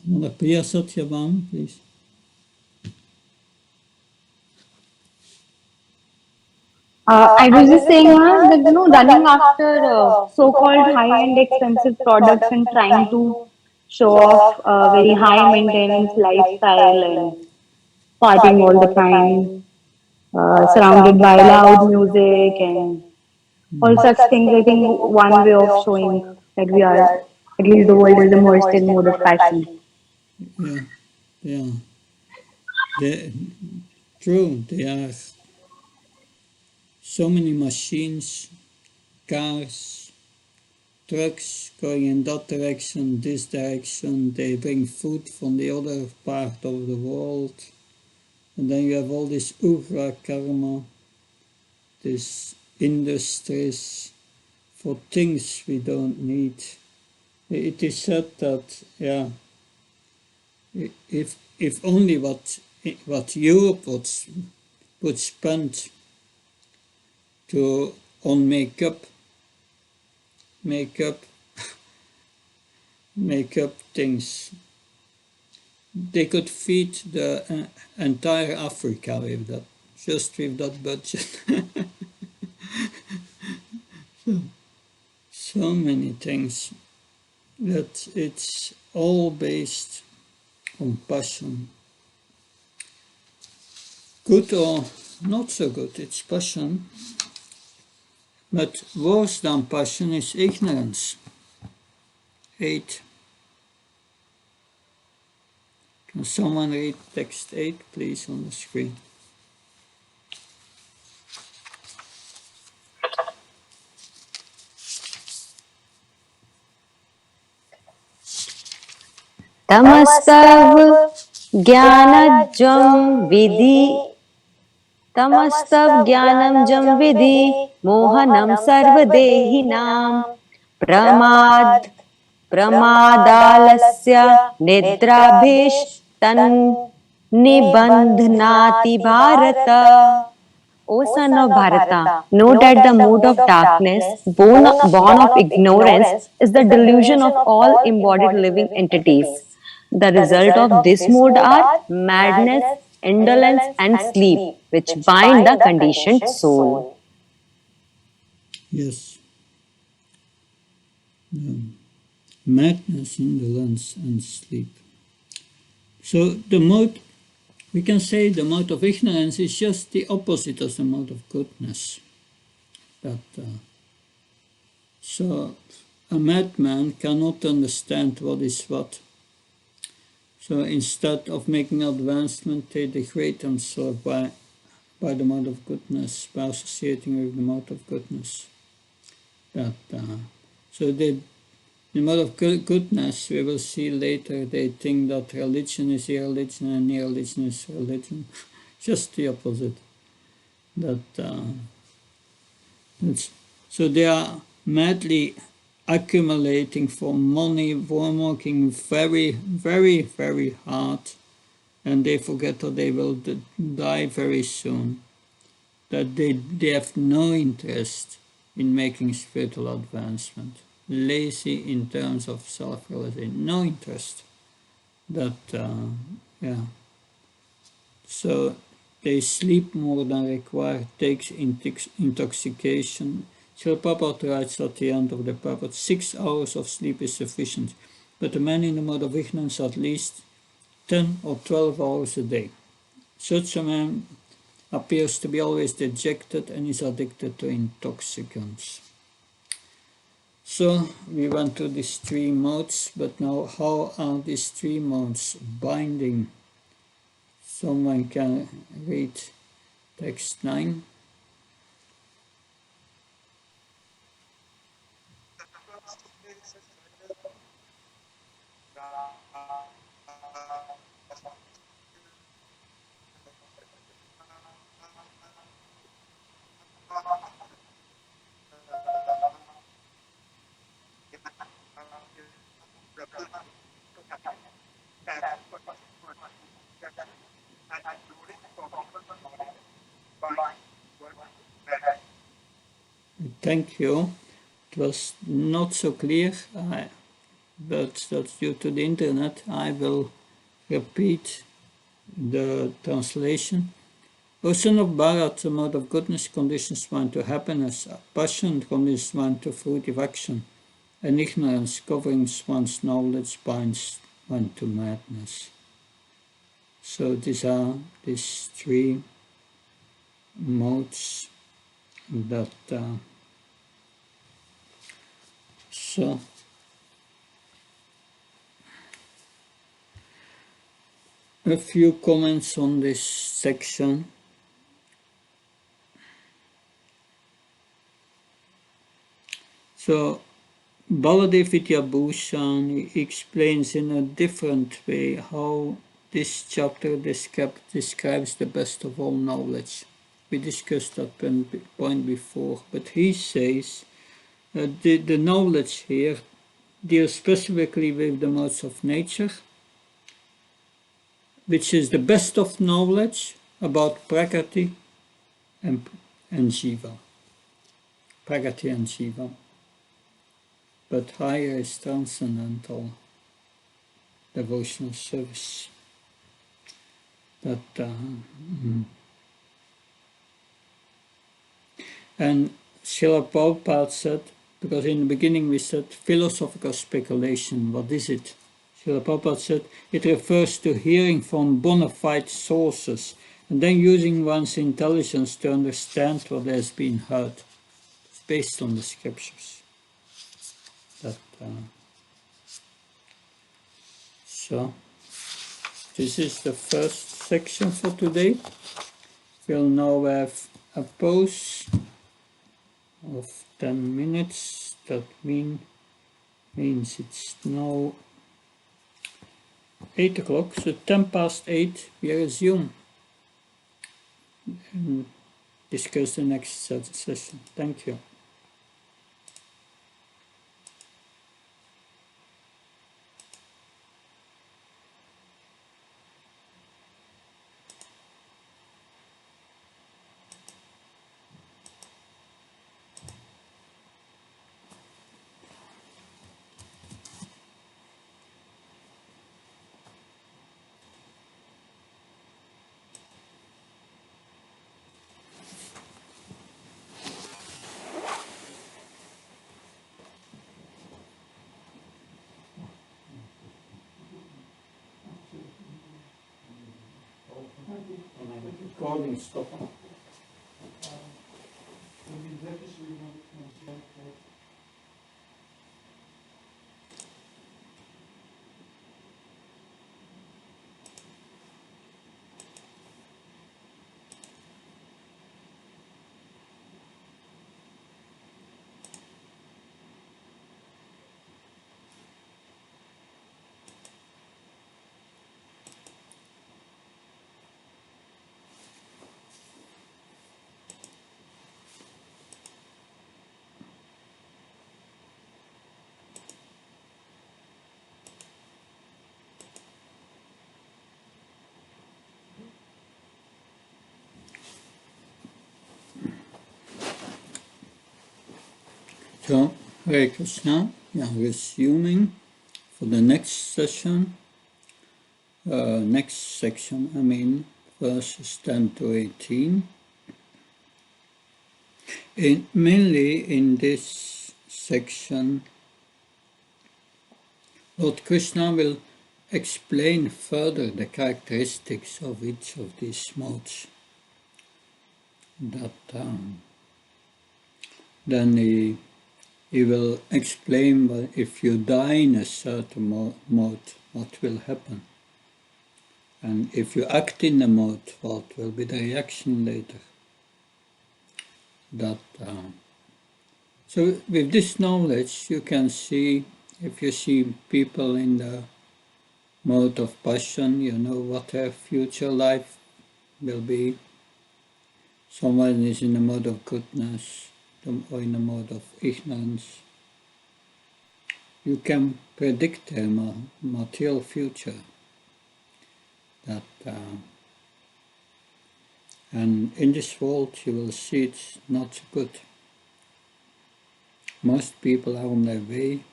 Mother Priya Satyavan, please. I was just saying that running after so-called high-end expensive products and trying to show off a very high maintenance lifestyle and partying all the time, surrounded by loud music and all such things. I think one way of showing that we are, at least the world is immersed in mode of fashion. Yeah, yeah. The, true, there are so many machines, cars, trucks going in that direction, this direction. They bring food from the other part of the world. And then you have all this ugra karma, these industries for things we don't need. It is said that, yeah, if only what Europe would spend on makeup things, they could feed the entire Africa with that, just with that budget. So many things that it's all based on passion. Good or not so good, it's passion. But worse than passion is ignorance. 8. Can someone read text 8, please, on the screen? तमस्तव ज्ञानजं विधि तमस्तव ज्ञानं जं विधि मोहनं सर्वदेहिनां प्रमादालस्य निद्राभिष्टन् nibandhnati bharata. O son of Bharata, know that the mood of darkness, born of ignorance, is the delusion of all embodied living entities. The result of this mood are madness, indolence, and sleep, which bind the conditioned soul. Yes. Madness, indolence, and sleep. So the mode, we can say the mode of ignorance is just the opposite of the mode of goodness. So a madman cannot understand what is what. So instead of making advancement, they degrade themselves by the mode of goodness, by associating with the mode of goodness. So the mode of goodness, we will see later, they think that religion is irreligion and irreligion is religion. Just the opposite. So they are madly accumulating for money, working very, very, very hard, and they forget that they will die very soon. That they have no interest in making spiritual advancement. Lazy in terms of self-realization, no interest. So they sleep more than required, takes intoxication. Srila Prabhupada writes at the end of the Prabhupada, 6 hours of sleep is sufficient, but a man in the mode of ignorance at least 10 or 12 hours a day. Such a man appears to be always dejected and is addicted to intoxicants. So we went through these 3 modes, but now how are these 3 modes binding? Someone can read text 9. Thank you. It was not so clear, but that's due to the internet. I will repeat the translation. O son of Bharat, the mode of goodness conditions one to happiness, passion conditions one to fruitive action, and ignorance covering one's knowledge binds one to madness. So these are these 3 modes that so a few comments on this section. So Baladev Vidyabhushan explains in a different way how this chapter describes the best of all knowledge. We discussed that point before, but he says the knowledge here deals specifically with the modes of nature, which is the best of knowledge about Prakriti and Jiva. Prakriti and Jiva. But higher is transcendental devotional service. And Srila Prabhupada said, because in the beginning we said philosophical speculation, what is it? Srila Prabhupada said it refers to hearing from bona fide sources and then using one's intelligence to understand what has been heard. It's based on the scriptures. So this is the first section for today. We'll now have a pause of 10 minutes. That means it's now 8 o'clock, so 10 past 8 we resume and discuss the next session. Thank you. recording stoppen. So, Hare Krishna, we are resuming for the next session, next section, verses 10 to 18. Mainly in this section, Lord Krishna will explain further the characteristics of each of these modes. Then he will explain if you die in a certain mode, what will happen. And if you act in a mode, what will be the reaction later. So with this knowledge, you can see, if you see people in the mode of passion, you know what their future life will be. Someone is in the mode of goodness or in the mode of ignorance. You can predict their material future. And in this world you will see it's not so good. Most people are on their way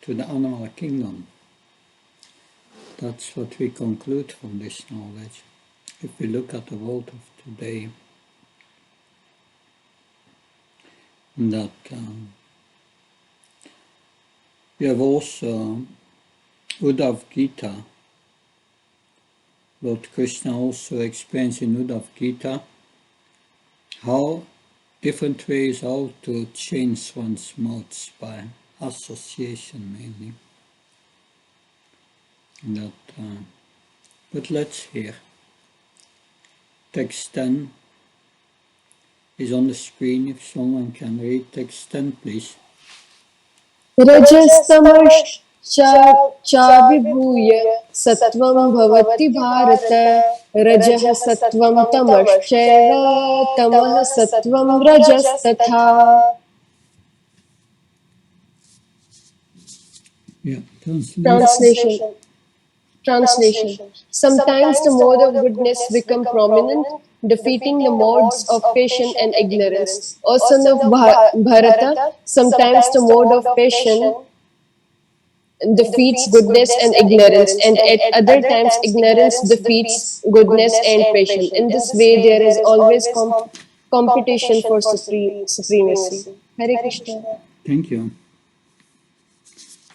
to the animal kingdom. That's what we conclude from this knowledge. If we look at the world of today, that we have also Uddhav Gita. Lord Krishna also explains in Uddhav Gita how different ways how to change one's modes by association mainly. But let's hear. Text 10 is on the screen. If someone can read text 10, please. रजस्तमश्चाभिभूय सत्वं भवति भारत रजः सत्वं तमश्चैव तमः सत्वं रजस्तथा. Translation. Sometimes the mode of goodness become prominent, defeating the modes of passion and ignorance. O son of Bharata, sometimes the mode of passion defeats goodness and ignorance, and at other times ignorance defeats goodness and passion. In this way, there is always competition for supremacy. Hare Krishna. Thank you.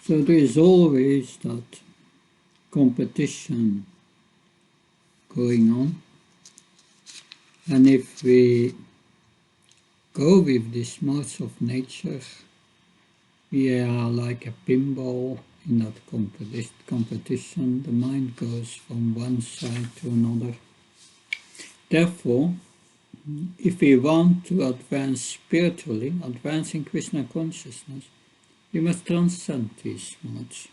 So there is always that competition going on, and if we go with these modes of nature, we are like a pinball in that competition. The mind goes from one side to another. Therefore, if we want to advance spiritually, advance in Krishna consciousness, we must transcend these modes.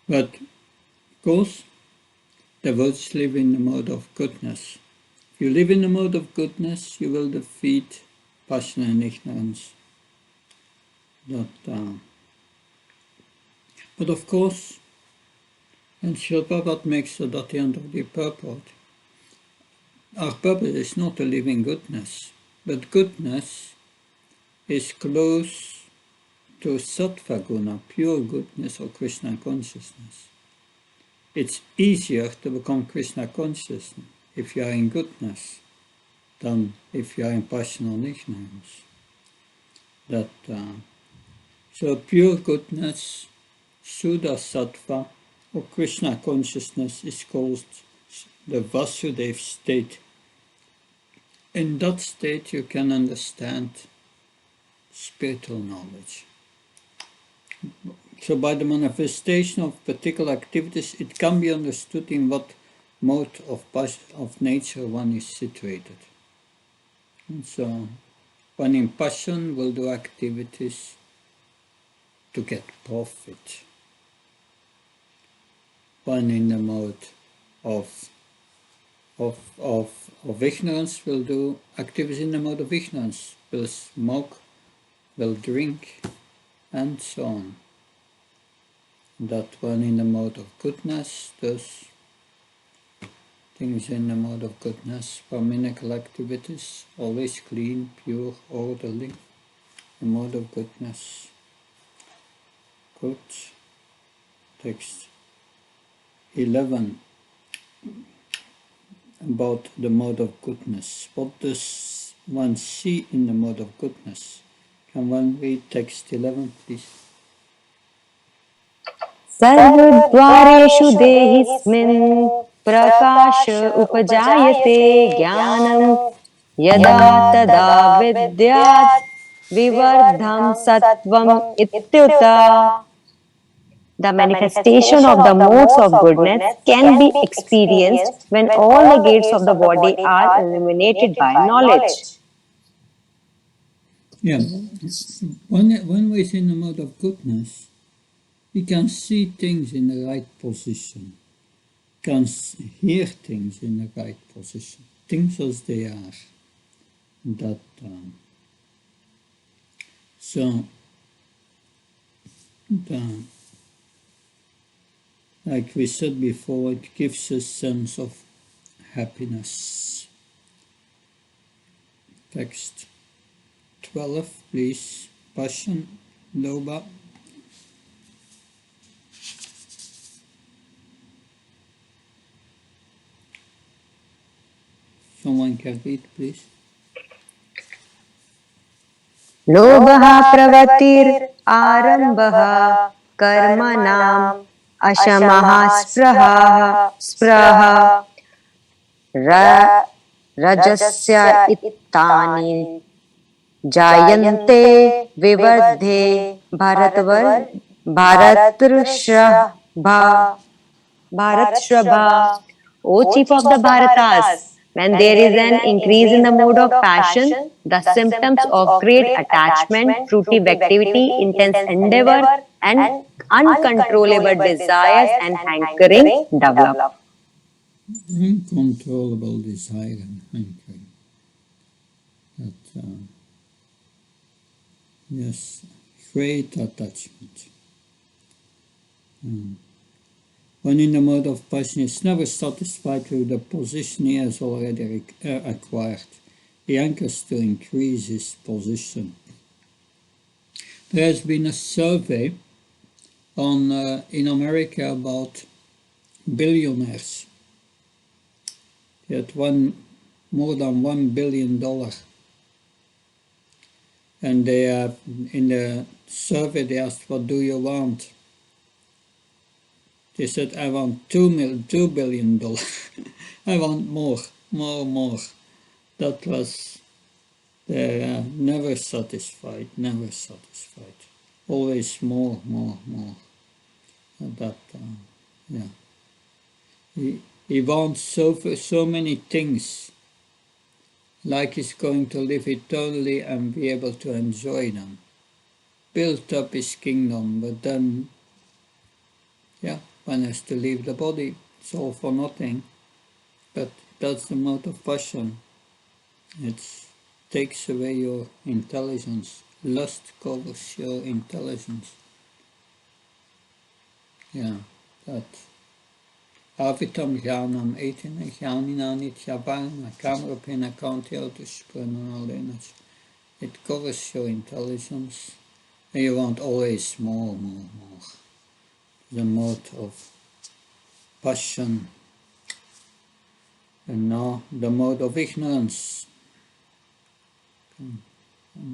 But of course, devotees live in the mode of goodness. If you live in the mode of goodness, you will defeat passion and ignorance. But of course, and Srila Prabhupada makes that at the end of the purport, our purpose is not to live in goodness, but goodness is close to Sattva Guna, pure goodness or Krishna consciousness. It's easier to become Krishna conscious if you are in goodness than if you are in passion or ignorance. So pure goodness, Shuddha Sattva, or Krishna consciousness is called the Vasudeva state. In that state you can understand spiritual knowledge. So by the manifestation of particular activities, it can be understood in what mode of nature one is situated. And so one in passion will do activities to get profit. One in the mode of ignorance will do activities in the mode of ignorance, will smoke, will drink, and so on. That one in the mode of goodness does things in the mode of goodness, brahminical activities, always clean, pure, orderly, the mode of goodness. Good. Text 11. About the mode of goodness. What does one see in the mode of goodness? Can one read text 11, please? सर्वद्वारेषु देहिस्मिन् प्रकाश उपजायते ज्ञानं यदा तदा विद्यात् विवर्धं सत्त्वम् इत्युता. The manifestation of the modes of goodness can be experienced when all the gates of the body are illuminated by knowledge. Yeah. When we're in the mode of goodness, we can see things in the right position, can hear things in the right position, things as they are. That so like we said before, it gives a sense of happiness. Text 12, please. Passion, Loba. Someone can read, please. लोभः प्रवृत्तिरारम्भः कर्मणाम् अशमः स्पृहः रजस्य इत्तानि जायन्ते विवर्धे Bharatshrabha. O chief of the Bharatas, when there is an increase in the mode of passion, the symptoms of great attachment, fruitive activity, intense endeavor, and uncontrollable desires and hankering develop. Uncontrollable desire and hankering. That, yes, great attachment. When in the mode of passion is never satisfied with the position he has already acquired. He hankers to increase his position. There has been a survey in America about billionaires. They had more than $1 billion. And they have, in the survey they asked, what do you want? They said, I want $2 billion. I want more. That was, they're never satisfied. Always more. That, yeah. He wants so many things, like he's going to live eternally and be able to enjoy them. Build up his kingdom, but then, one has to leave the body. It's all for nothing. But that's the mode of passion. It takes away your intelligence. Lust covers your intelligence. Yeah, that. Avitam jnanam etina jnanina nityavarna kamrapena kantyautushprananalenach. It covers your intelligence, and you want always more. The mode of passion, and now the mode of ignorance.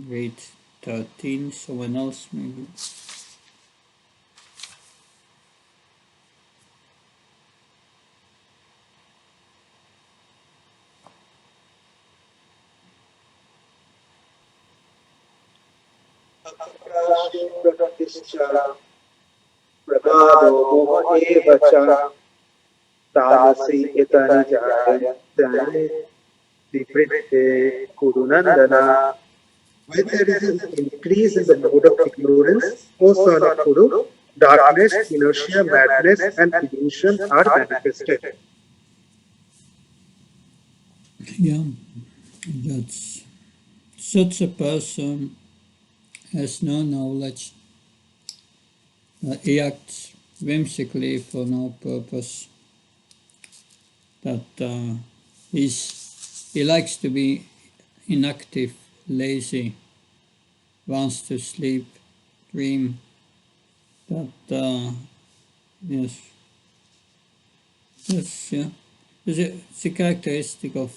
Read 13, someone else maybe. Akakashe praktischa pramado moha eva cha tamasi etani jayante vivritte kurunandana. When there is an increase in the mode of ignorance, O son of Kuru, darkness, inertia, madness, and illusion are manifested. Yeah, that's such a person has no knowledge. He acts whimsically for no purpose. That he likes to be inactive, lazy, wants to sleep, dream. That yes, yes, yeah. It's a characteristic of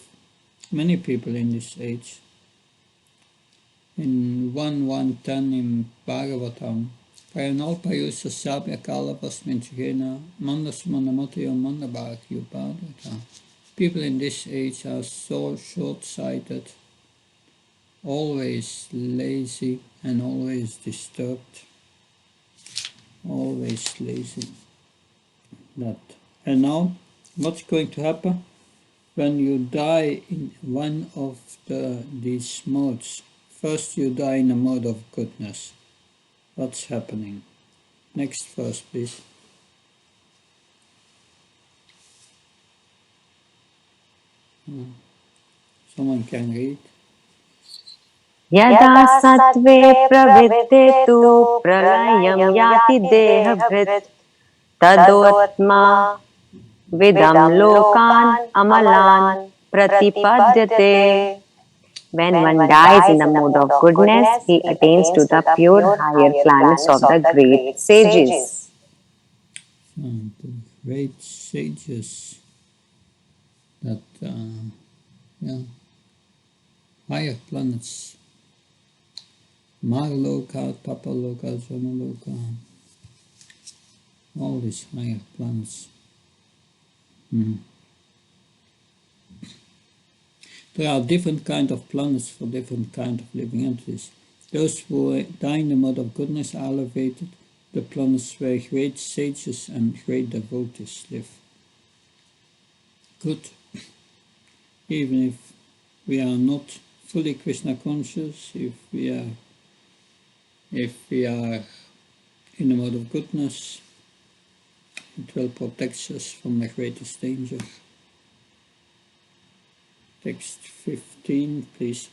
many people in this age. In 1.1.10 in Bhagavatam, Payanalpayusa Sabya Kalavas Minchigena Mandas Manamatayo Mandabhak Yupadata. People in this age are so short-sighted, always lazy and always disturbed, always lazy. That. And now, what's going to happen? When you die in one of these modes, first you die in a mode of goodness. What's happening? Next verse, please. Someone can read. यदा सत्त्वे प्रवृद्धे तु प्रलयं याति देहभृत् तदोत्मा विदं लोकान् अमलान् प्रतिपद्यते. When one dies in the mode of goodness, he attains to the pure higher planets of the great sages. The great sages that, yeah, higher planets, Marloka, Tapaloka, Jamaloka, all these higher planets. There are different kind of planets for different kind of living entities. Those who die in the mode of goodness are elevated, the planets where great sages and great devotees live. Good. Even if we are not fully Krishna conscious, if we are in the mode of goodness, it will protect us from the greatest danger. Text 15, please.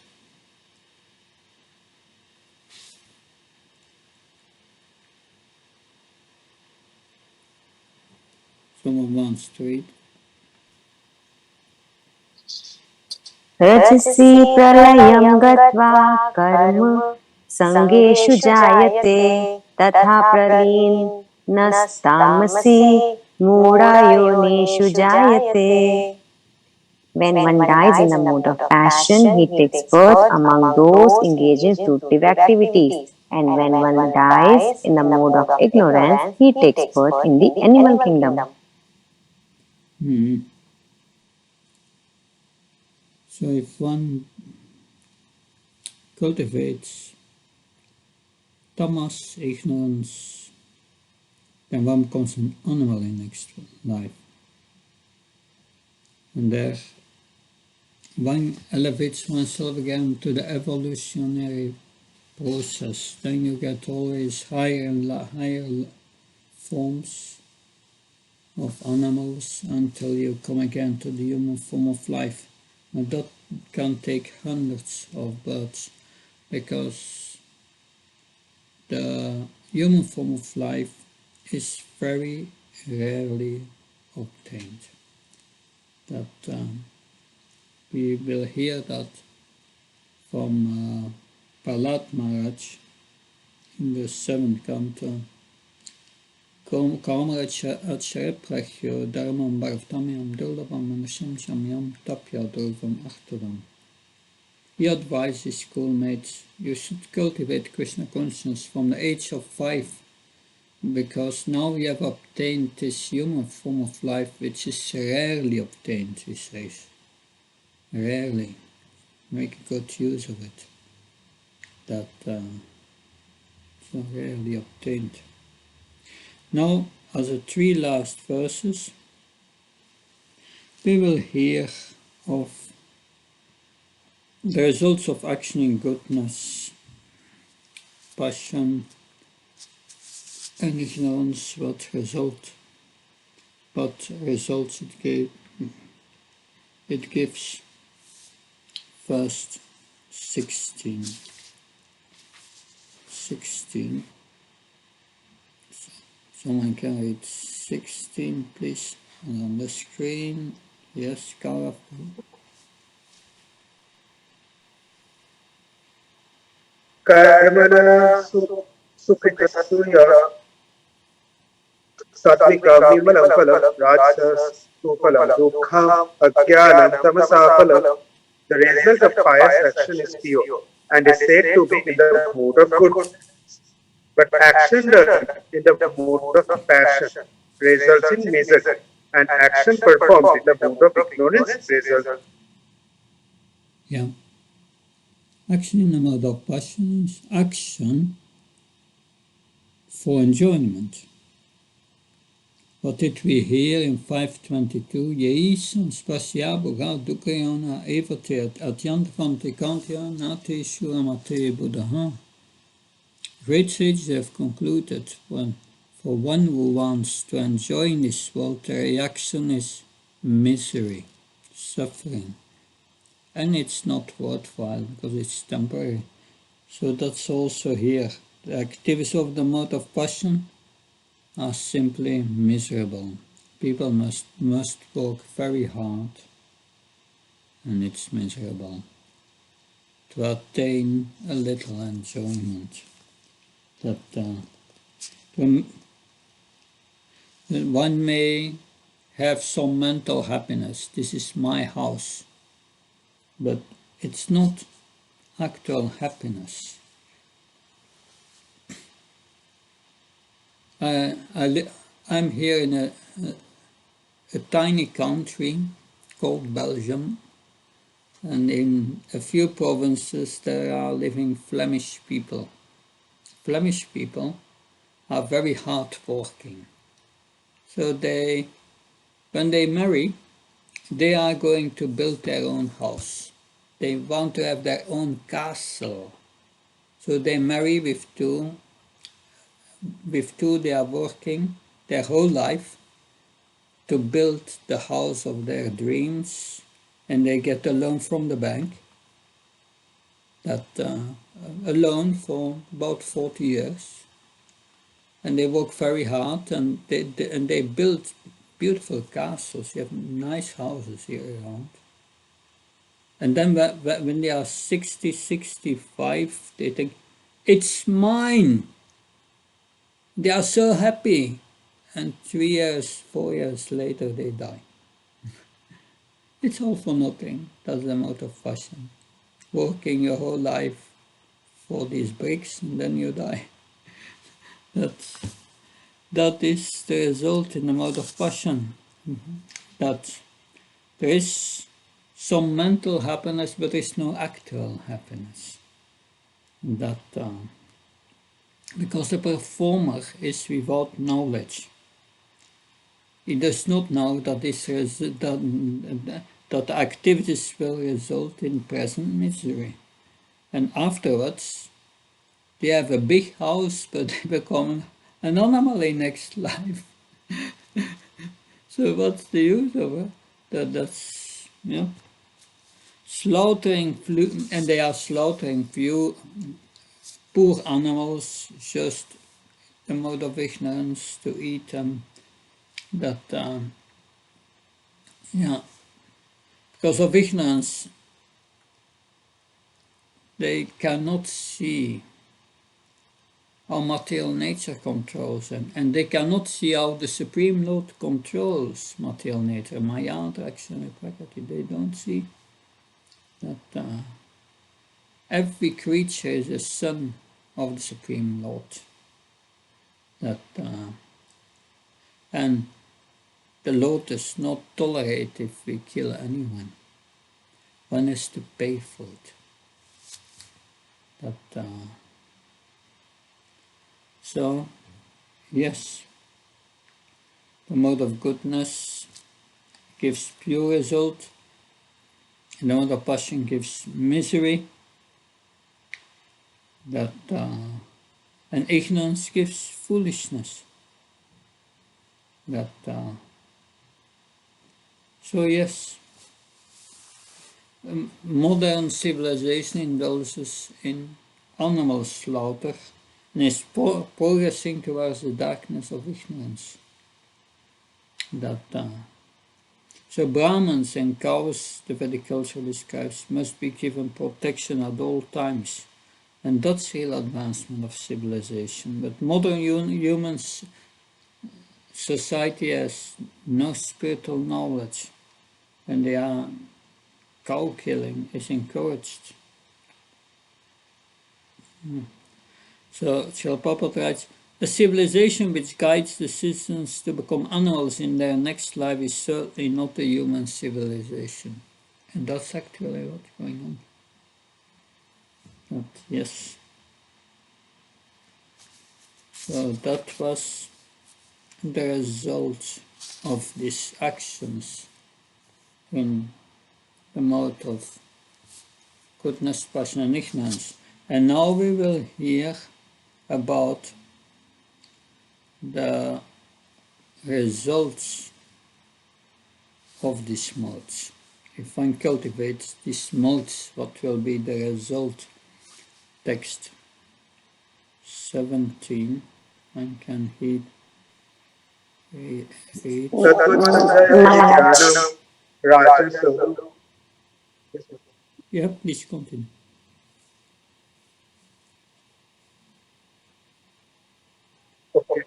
Someone wants to read. रजसि प्रलयं गत्वा कर्म संगेषु जायते तथा प्रलीनस्तामसि मूढयोनिषु जायते. When one dies in the mode of passion, he takes birth among those engaged in fruitive activities. And when one dies in the mode of ignorance, he takes birth in the animal kingdom. So if one cultivates tamas, ignorance, then one becomes an animal in next life. And there one elevates oneself again to the evolutionary process. Then you get always higher and higher forms of animals until you come again to the human form of life. And that can take hundreds of births because the human form of life is very rarely obtained. That we will hear that from Prahlad Maharaj in the 7th canto. Kamraj Acharyaprachyo Dharmam Bhartamyam Durlavam Manusham Shamyam Tapya Durvam Achtaram. He advised his schoolmates, you should cultivate Krishna consciousness from the age of 5, because now we have obtained this human form of life which is rarely obtained, he says. Rarely. Make good use of it. That rarely obtained. Now, as the three last verses, we will hear of the results of action in goodness, passion, and ignorance, what results it gives. Verse 16. Someone can read 16, please, on the screen. Yes, Kara. Karmana sukhitasuya satvika vimala phalam rajasa phalam dukham ajnanam tamasa phalam. The result of pious action is pure and is said to be in the mood of goodness. But action done in the mood of passion results in misery, and action performed in the mood of ignorance results. Yeah. Action in the mode of passion is action for enjoyment. What did we hear in 522? Jeisam spasya boga dukayana evate atyantavanti kantya nati shuramate buddha. Great sages have concluded for one who wants to enjoy in this world, the reaction is misery, suffering. And it's not worthwhile because it's temporary. So that's also here. The activities of the mode of passion are simply miserable. People must work very hard, and it's miserable, to attain a little enjoyment. That one may have some mental happiness. This is my house. But it's not actual happiness. I'm here in a tiny country called Belgium, and in a few provinces there are living Flemish people. Flemish people are very hard working. So when they marry, they are going to build their own house. They want to have their own castle. So they marry with two. With two, they are working their whole life to build the house of their dreams, and they get a loan from the bank. A loan for about 40 years, and they work very hard, and they build beautiful castles. You have nice houses here around. And then when they are 60, 65, they think, it's mine. They are so happy. And 3 years, 4 years later, they die. It's all for nothing. That's the mode of passion. Working your whole life for these bricks, and then you die. That is the result in the mode of passion. That there is some mental happiness, but there is no actual happiness. Because the performer is without knowledge. He does not know that that activities will result in present misery. And afterwards, they have a big house, but they become an anomaly next life. So what's the use of it? That's slaughtering, and they are slaughtering few poor animals, just a mode of ignorance to eat them. Because of ignorance, they cannot see how material nature controls them, and they cannot see how the Supreme Lord controls material nature, Maya, attraction, and Prakriti. They don't see that every creature is a son of the Supreme Lord. And the Lord does not tolerate if we kill anyone. One has to pay for it. So, yes, the mode of goodness gives pure result, and the mode of passion gives misery, and ignorance gives foolishness. So yes, modern civilization indulges in animal slaughter and is progressing towards the darkness of ignorance. So Brahmins and cows, the Vedic culture describes, must be given protection at all times. And that's real advancement of civilization. But modern humans society has no spiritual knowledge, and they are cow killing is encouraged. So Srila Prabhupada writes, a civilization which guides the citizens to become animals in their next life is certainly not a human civilization. And that's actually what's going on. But yes. So that was the result of these actions in the mode of goodness, passion, and ignorance. And now we will hear about the results of these modes. If one cultivates these modes, what will be the result? Text 17. One can read. Yeah, please continue. Okay.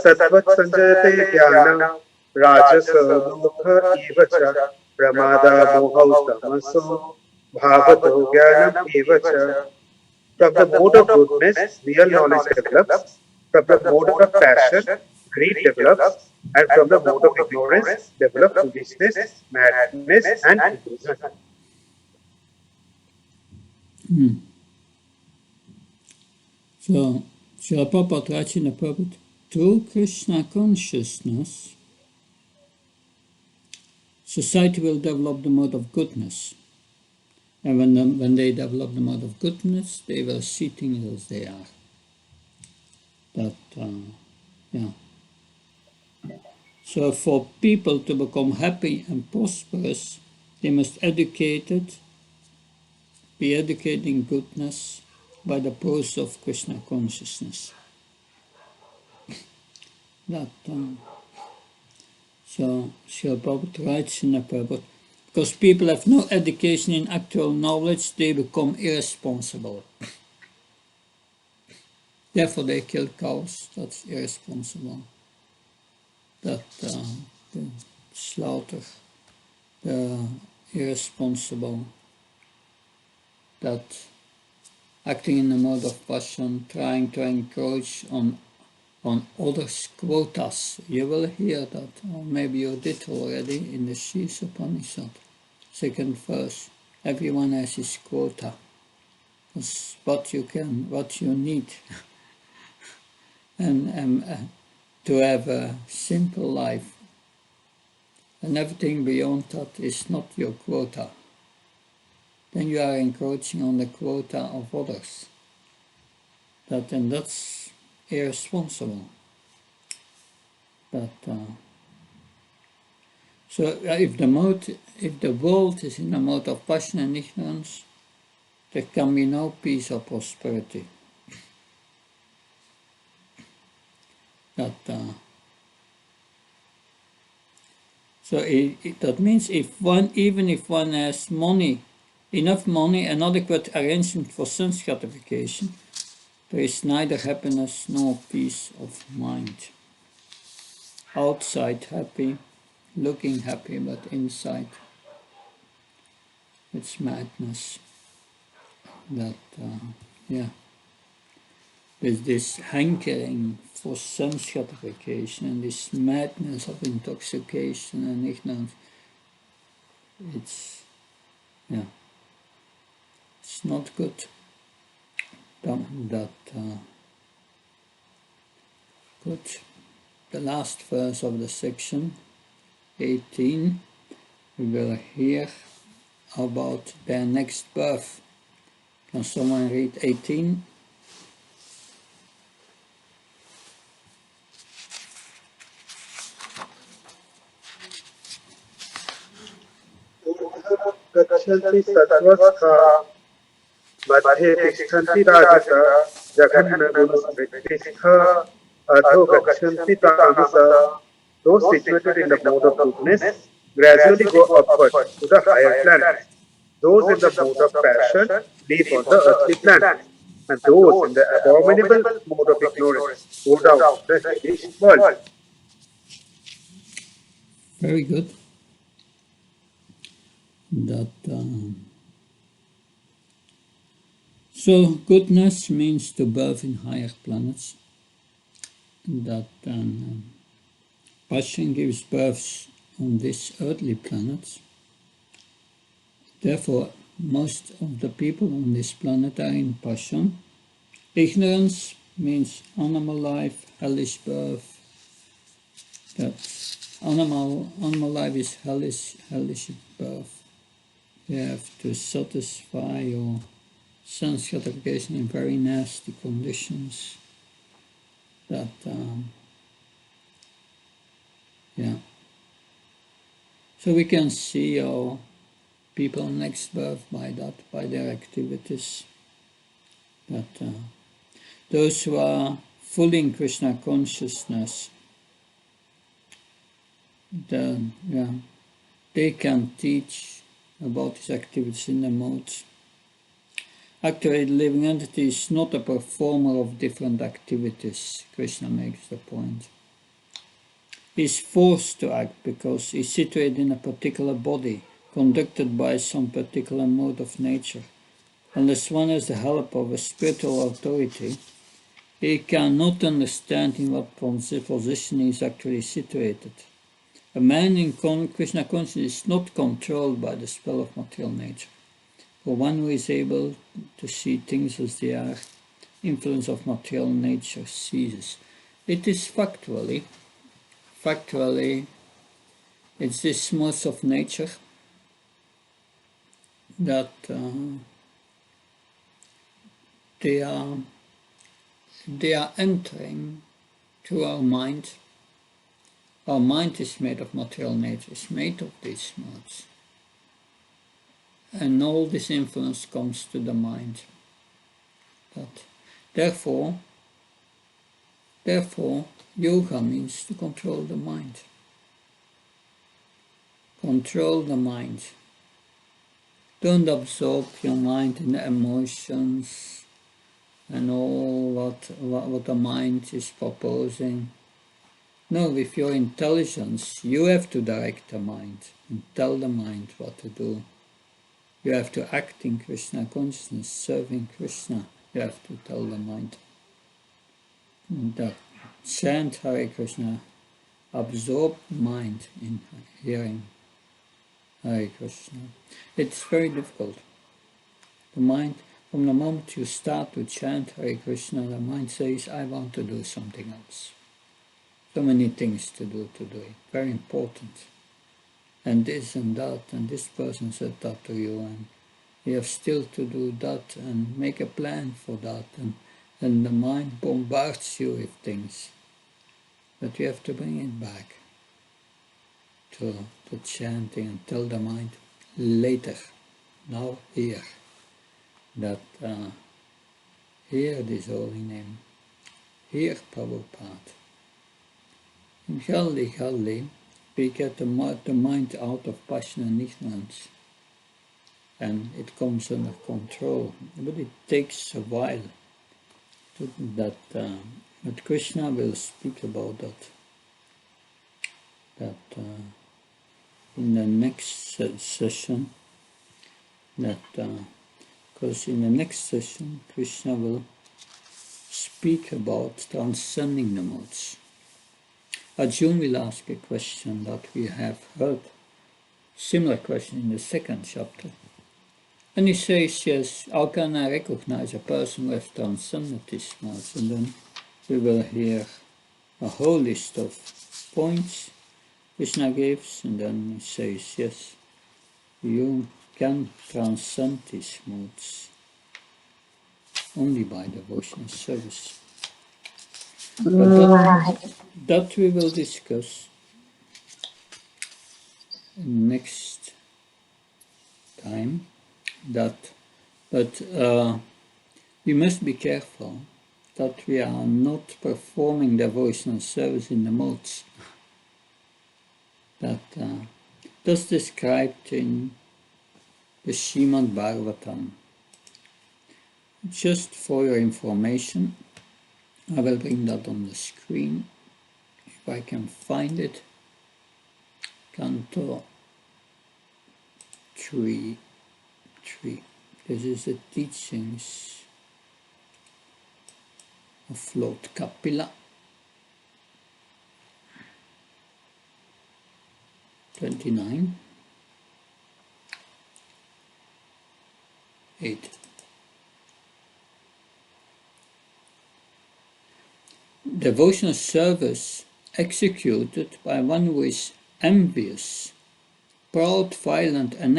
Satvat sanjayate jnanam rajas lobha eva cha pramada mohau tamaso bhavato jnanam eva cha. From the mode of goodness, real knowledge develops. From the mode of passion, greed develops. And from the mode of ignorance, develop foolishness, madness, and illusion. So, Srila Prabhupada writes in the Prabhupada, through Krishna consciousness, society will develop the mode of goodness. And when they develop the mode of goodness, they will see things as they are. So for people to become happy and prosperous, they must be educated in goodness by the process of Krishna consciousness. So Srila Prabhupada writes in the Prabhupada, because people have no education in actual knowledge, they become irresponsible. Therefore they kill cows, that's irresponsible. The slaughter, the irresponsible, that acting in the mode of passion, trying to encroach on others' quotas. You will hear that, or maybe you did already in the Shis Upanishad, second verse. Everyone has his quota. That's what you need, and to have a simple life. And everything beyond that is not your quota. Then you are encroaching on the quota of others. And that's irresponsible. So if the world is in a mode of passion and ignorance, there can be no peace or prosperity. That means even if one has money, enough money and adequate arrangement for sense gratification, there is neither happiness nor peace of mind. Outside happy, looking happy, but inside it's madness. There's this hankering for sense gratification and this madness of intoxication and ignorance. It's not good. Good. The last verse of the section, 18, we will hear about their next birth. Can someone read 18? गच्छन्ति सत्त्वस्था मध्ये तिष्ठन्ति राजस जघन्न गुणस्मृतिस्थ अधो गच्छन्ति तामस. Those situated in the mode of goodness gradually go upward to the higher planets. Those in the mode of passion live on the earthly planets, and those in the abominable mode of ignorance go down to the hellish world. Very good. So goodness means to birth in higher planets. Passion gives birth on these earthly planets. Therefore, most of the people on this planet are in passion. Ignorance means animal life, hellish birth. That animal life is hellish birth. You have to satisfy your sense gratification in very nasty conditions. So we can see how people next birth by their activities. Those who are fully in Krishna consciousness, they can teach about these activities in the modes. Actually, the living entity is not a performer of different activities, Krishna makes the point. He is forced to act because he is situated in a particular body, conducted by some particular mode of nature. Unless one has the help of a spiritual authority, he cannot understand in what position he is actually situated. A man in Krishna consciousness is not controlled by the spell of material nature. For one who is able to see things as they are, influence of material nature ceases. It is factually, it's this modes of nature that they are entering to our mind. Our mind is made of material nature, it's made of these modes. And all this influence comes to the mind. Therefore, yoga means to control the mind. Control the mind. Don't absorb your mind in the emotions and all what the mind is proposing. No, with your intelligence, you have to direct the mind and tell the mind what to do. You have to act in Krishna consciousness, serving Krishna. You have to tell the mind. Chant Hare Krishna, absorb mind in hearing Hare Krishna. It's very difficult. The mind, from the moment you start to chant Hare Krishna, the mind says, I want to do something else. So many things to do today, very important. And this and that, and this person said that to you, and you have still to do that, and make a plan for that, and the mind bombards you with things. But you have to bring it back to chanting and tell the mind later, now here, that hear this holy name, hear Prabhupada. In Jalli, we get the mind out of passion and ignorance, and it comes under control. But it takes a while. But Krishna will speak about that in the next session. Because in the next session, Krishna will speak about transcending the modes. Arjun will ask a question that we have heard, similar question in the second chapter. And he says, yes, how can I recognize a person who has transcended these modes? And then we will hear a whole list of points Krishna gives, and then he says, yes, you can transcend these moods only by devotional service. But that we will discuss next time. But we must be careful that we are not performing devotional service in the modes. That's described in the Srimad Bhagavatam. Just for your information, I will bring that on the screen if I can find it. Canto 3. This is the teachings of Lord Kapila. 29. 8. Devotional service executed by one who is envious, proud, violent, and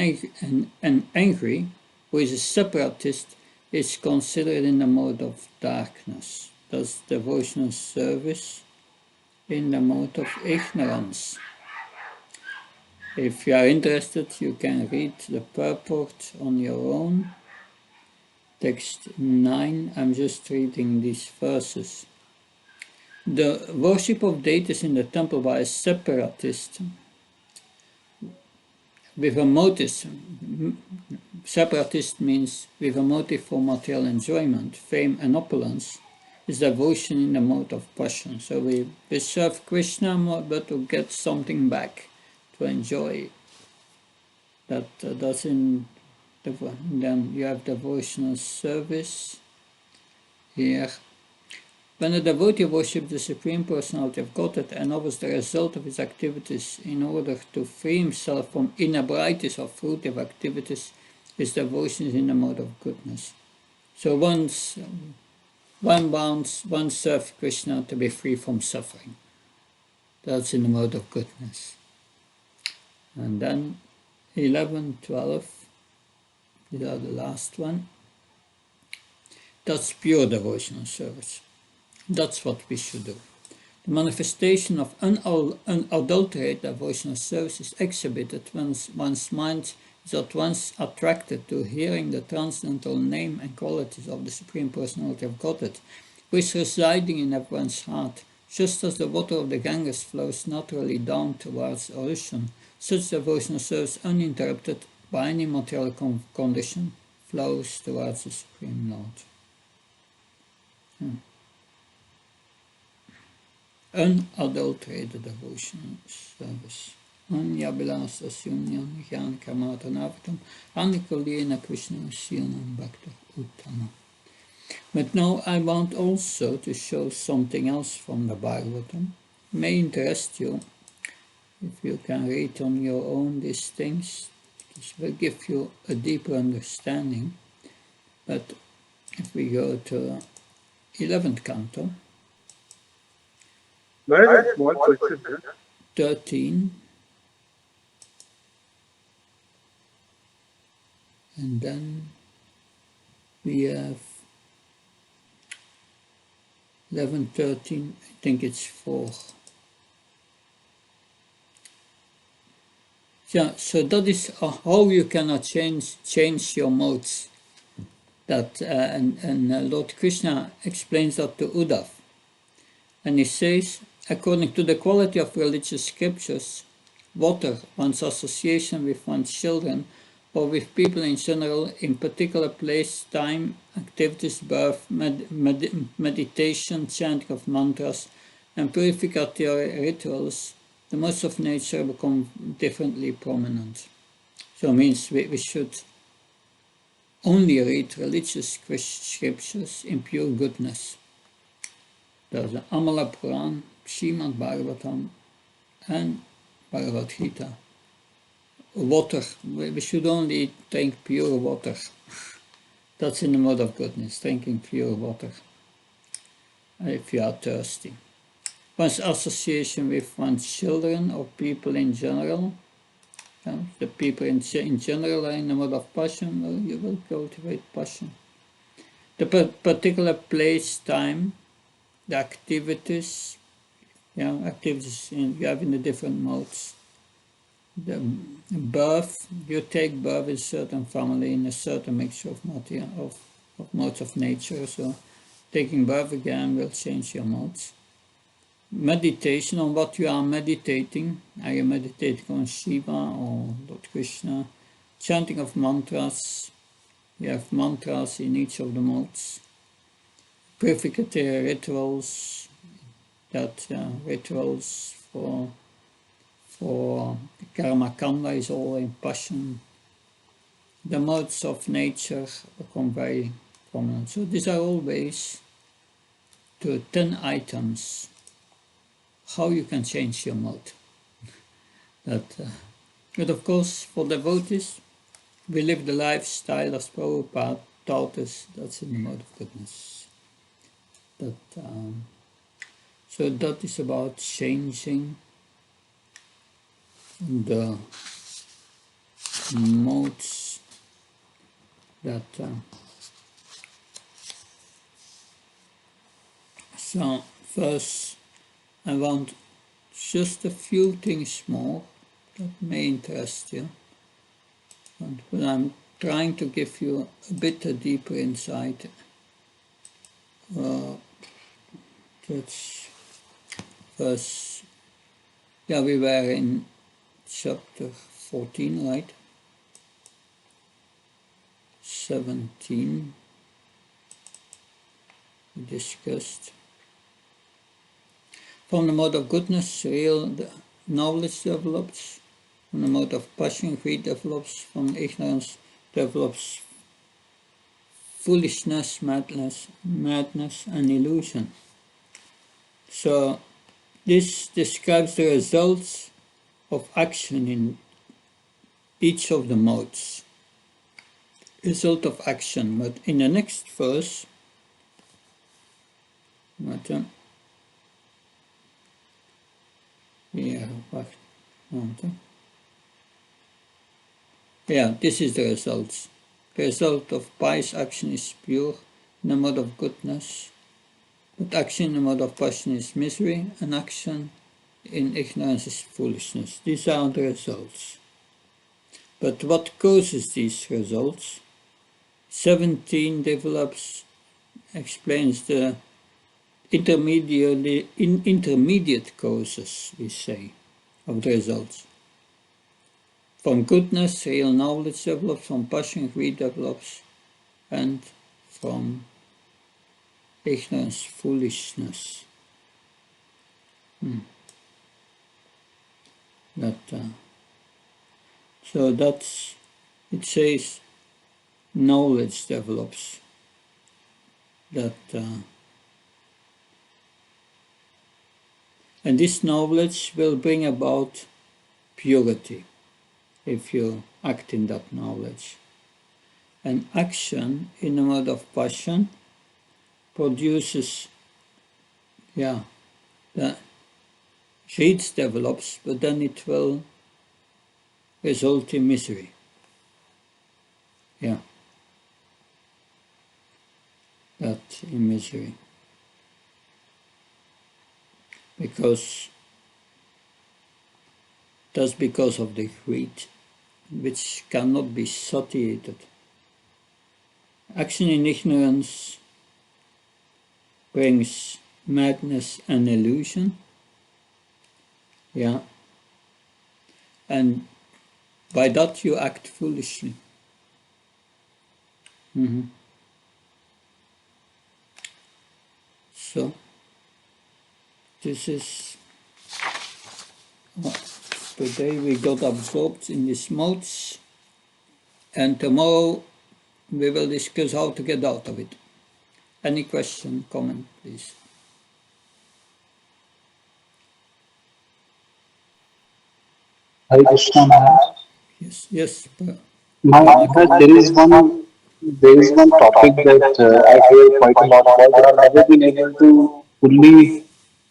angry, who is a separatist, is considered in the mode of darkness. Thus, devotional service in the mode of ignorance. If you are interested, you can read the purport on your own. Text 9, I'm just reading these verses. The worship of deities in the temple by a separatist with a motive. Separatist means with a motive for material enjoyment, fame and opulence, is devotion in the mode of passion. So we serve Krishna but to get something back, to enjoy. That's in then you have devotional service here. When a devotee worships the Supreme Personality of Godhead and offers the result of his activities in order to free himself from inebriety or fruitive activities, his devotion is in the mode of goodness. So one serves Krishna to be free from suffering. That's in the mode of goodness. And then 11, 12, these are the last one. That's pure devotional service. That's what we should do. The manifestation of unadulterated devotional service is exhibited when one's mind is at once attracted to hearing the transcendental name and qualities of the Supreme Personality of Godhead, who is residing in everyone's heart. Just as the water of the Ganges flows naturally down towards the ocean, such devotional service, uninterrupted by any material condition, flows towards the Supreme Lord. Unadulterated devotional service. Anyabilasa Sunyan Yan Kamatanavitam Anikolina Krishna Shilnam Bhakta Uttama. But now I want also to show something else from the Bhagavatam. May interest you. If you can read on your own these things, this will give you a deeper understanding. But if we go to 11th canto, Where is that small question, sir? 13, and then we have 11, 13, I think it's 4. Yeah, so that is how you cannot change your modes. That and Lord Krishna explains that to Uddhav, and he says, according to the quality of religious scriptures, water, one's association with one's children, or with people in general, in particular place, time, activities, birth, meditation, chanting of mantras, and purificatory rituals, the modes of nature become differently prominent. So it means we should only read religious scriptures in pure goodness. There's the Mayapura, Srimad Bhagavatam, and Bhagavad Gita. Water, we should only drink pure water. That's in the mode of goodness, drinking pure water if you are thirsty. one's association with one's children or people in general. The people in general are in the mode of passion, well, you will cultivate passion. The particular place, time, the activities, activities you have in the different modes. The birth, you take birth in a certain family in a certain mixture of modes of nature, so taking birth again will change your modes. Meditation, on what you are meditating. Are you meditating on Shiva or Lord Krishna? Chanting of mantras. You have mantras in each of the modes. Purificatory rituals. That rituals for the karma kanda is all in passion. The modes of nature become very prominent. So these are all ways to 10 items how you can change your mode. But of course, for devotees, we live the lifestyle as Prabhupada taught us. That's in the mode of goodness. So that is about changing the modes that. So first, I want just a few things more that may interest you. But I'm trying to give you a bit deeper insight. That's first, we were in chapter 14, right? 17, we discussed. From the mode of goodness, real knowledge develops. From the mode of passion, greed develops. From ignorance develops foolishness, madness, and illusion. So this describes the results of action in each of the modes. Result of action. But in the next verse, this is the results. The result of pious action is pure in the mode of goodness, but action in the mode of passion is misery, and action in ignorance is foolishness. These are the results. But what causes these results? 17 explains the intermediate causes, we say, of the results. From goodness, real knowledge develops, from passion, greed develops, and from ignorance, foolishness. So that's, it says, knowledge develops. And this knowledge will bring about purity if you act in that knowledge. And action in the mode of passion produces, the greed develops, but then it will result in misery. That in misery. That's because of the greed, which cannot be satiated. Action in ignorance brings madness and illusion. And by that you act foolishly. So, this is today we got absorbed in these modes, and tomorrow we will discuss how to get out of it. Any question, comment, please? Hare Krishna Maharaj. Yes. Maharaj, there is one topic that I hear quite a lot about, but I've never been able to fully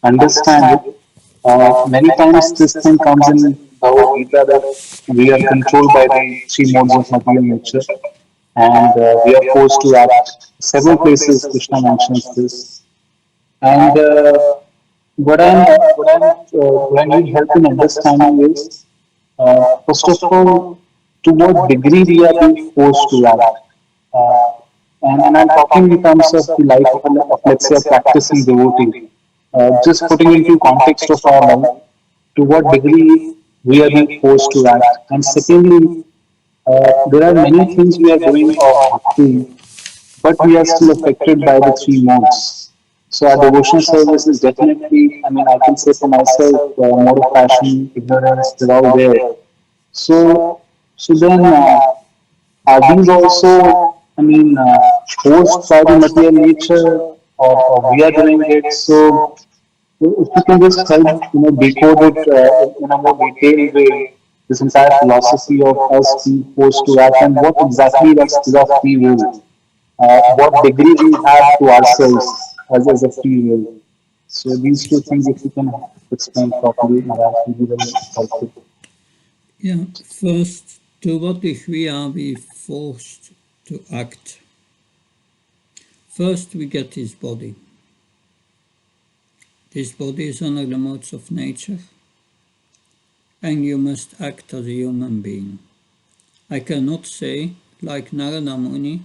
understand it. Many times this thing comes in Bhagavad Gita that we are controlled by the three modes of material nature, and we are forced to act. Several places Krishna mentions this, and what I need help in understanding is, first of all, to what degree we are being forced to act. Uh, and I'm talking in terms of the life of let's say, a practicing devotee. Just putting into context of our life, to what degree we are being forced to act. And secondly, there are many things we are doing of bhakti, but we are still affected by the three modes. So our devotional service is definitely, I mean, I can say for myself, mode of passion, ignorance, they're all there. So, so then, are these also, I mean, forced by the material nature, or we are doing it? So, if you can just help, decode it in a more detailed way, this entire philosophy of us being forced to act, and what exactly is our free will, what degree we have to ourselves as a free will. So these two things, if you can explain properly, Maharaj, will be very helpful. Yeah, first, to what degree are we forced to act? First, we get this body. This body is under the modes of nature, and you must act as a human being. I cannot say, like Narada Muni,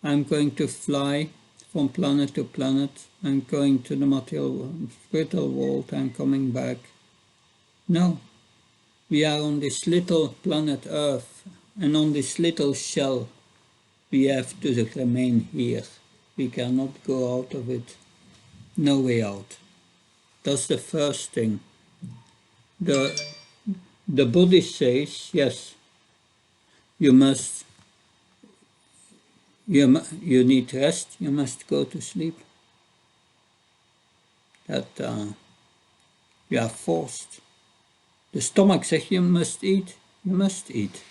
I'm going to fly from planet to planet, I'm going to the material spiritual world, I'm coming back. No, we are on this little planet Earth, and on this little shell we have to remain here. We cannot go out of it. No way out. That's the first thing. The body says, yes, you must, you need rest, you must go to sleep. That you are forced. The stomach says you must eat, you must eat.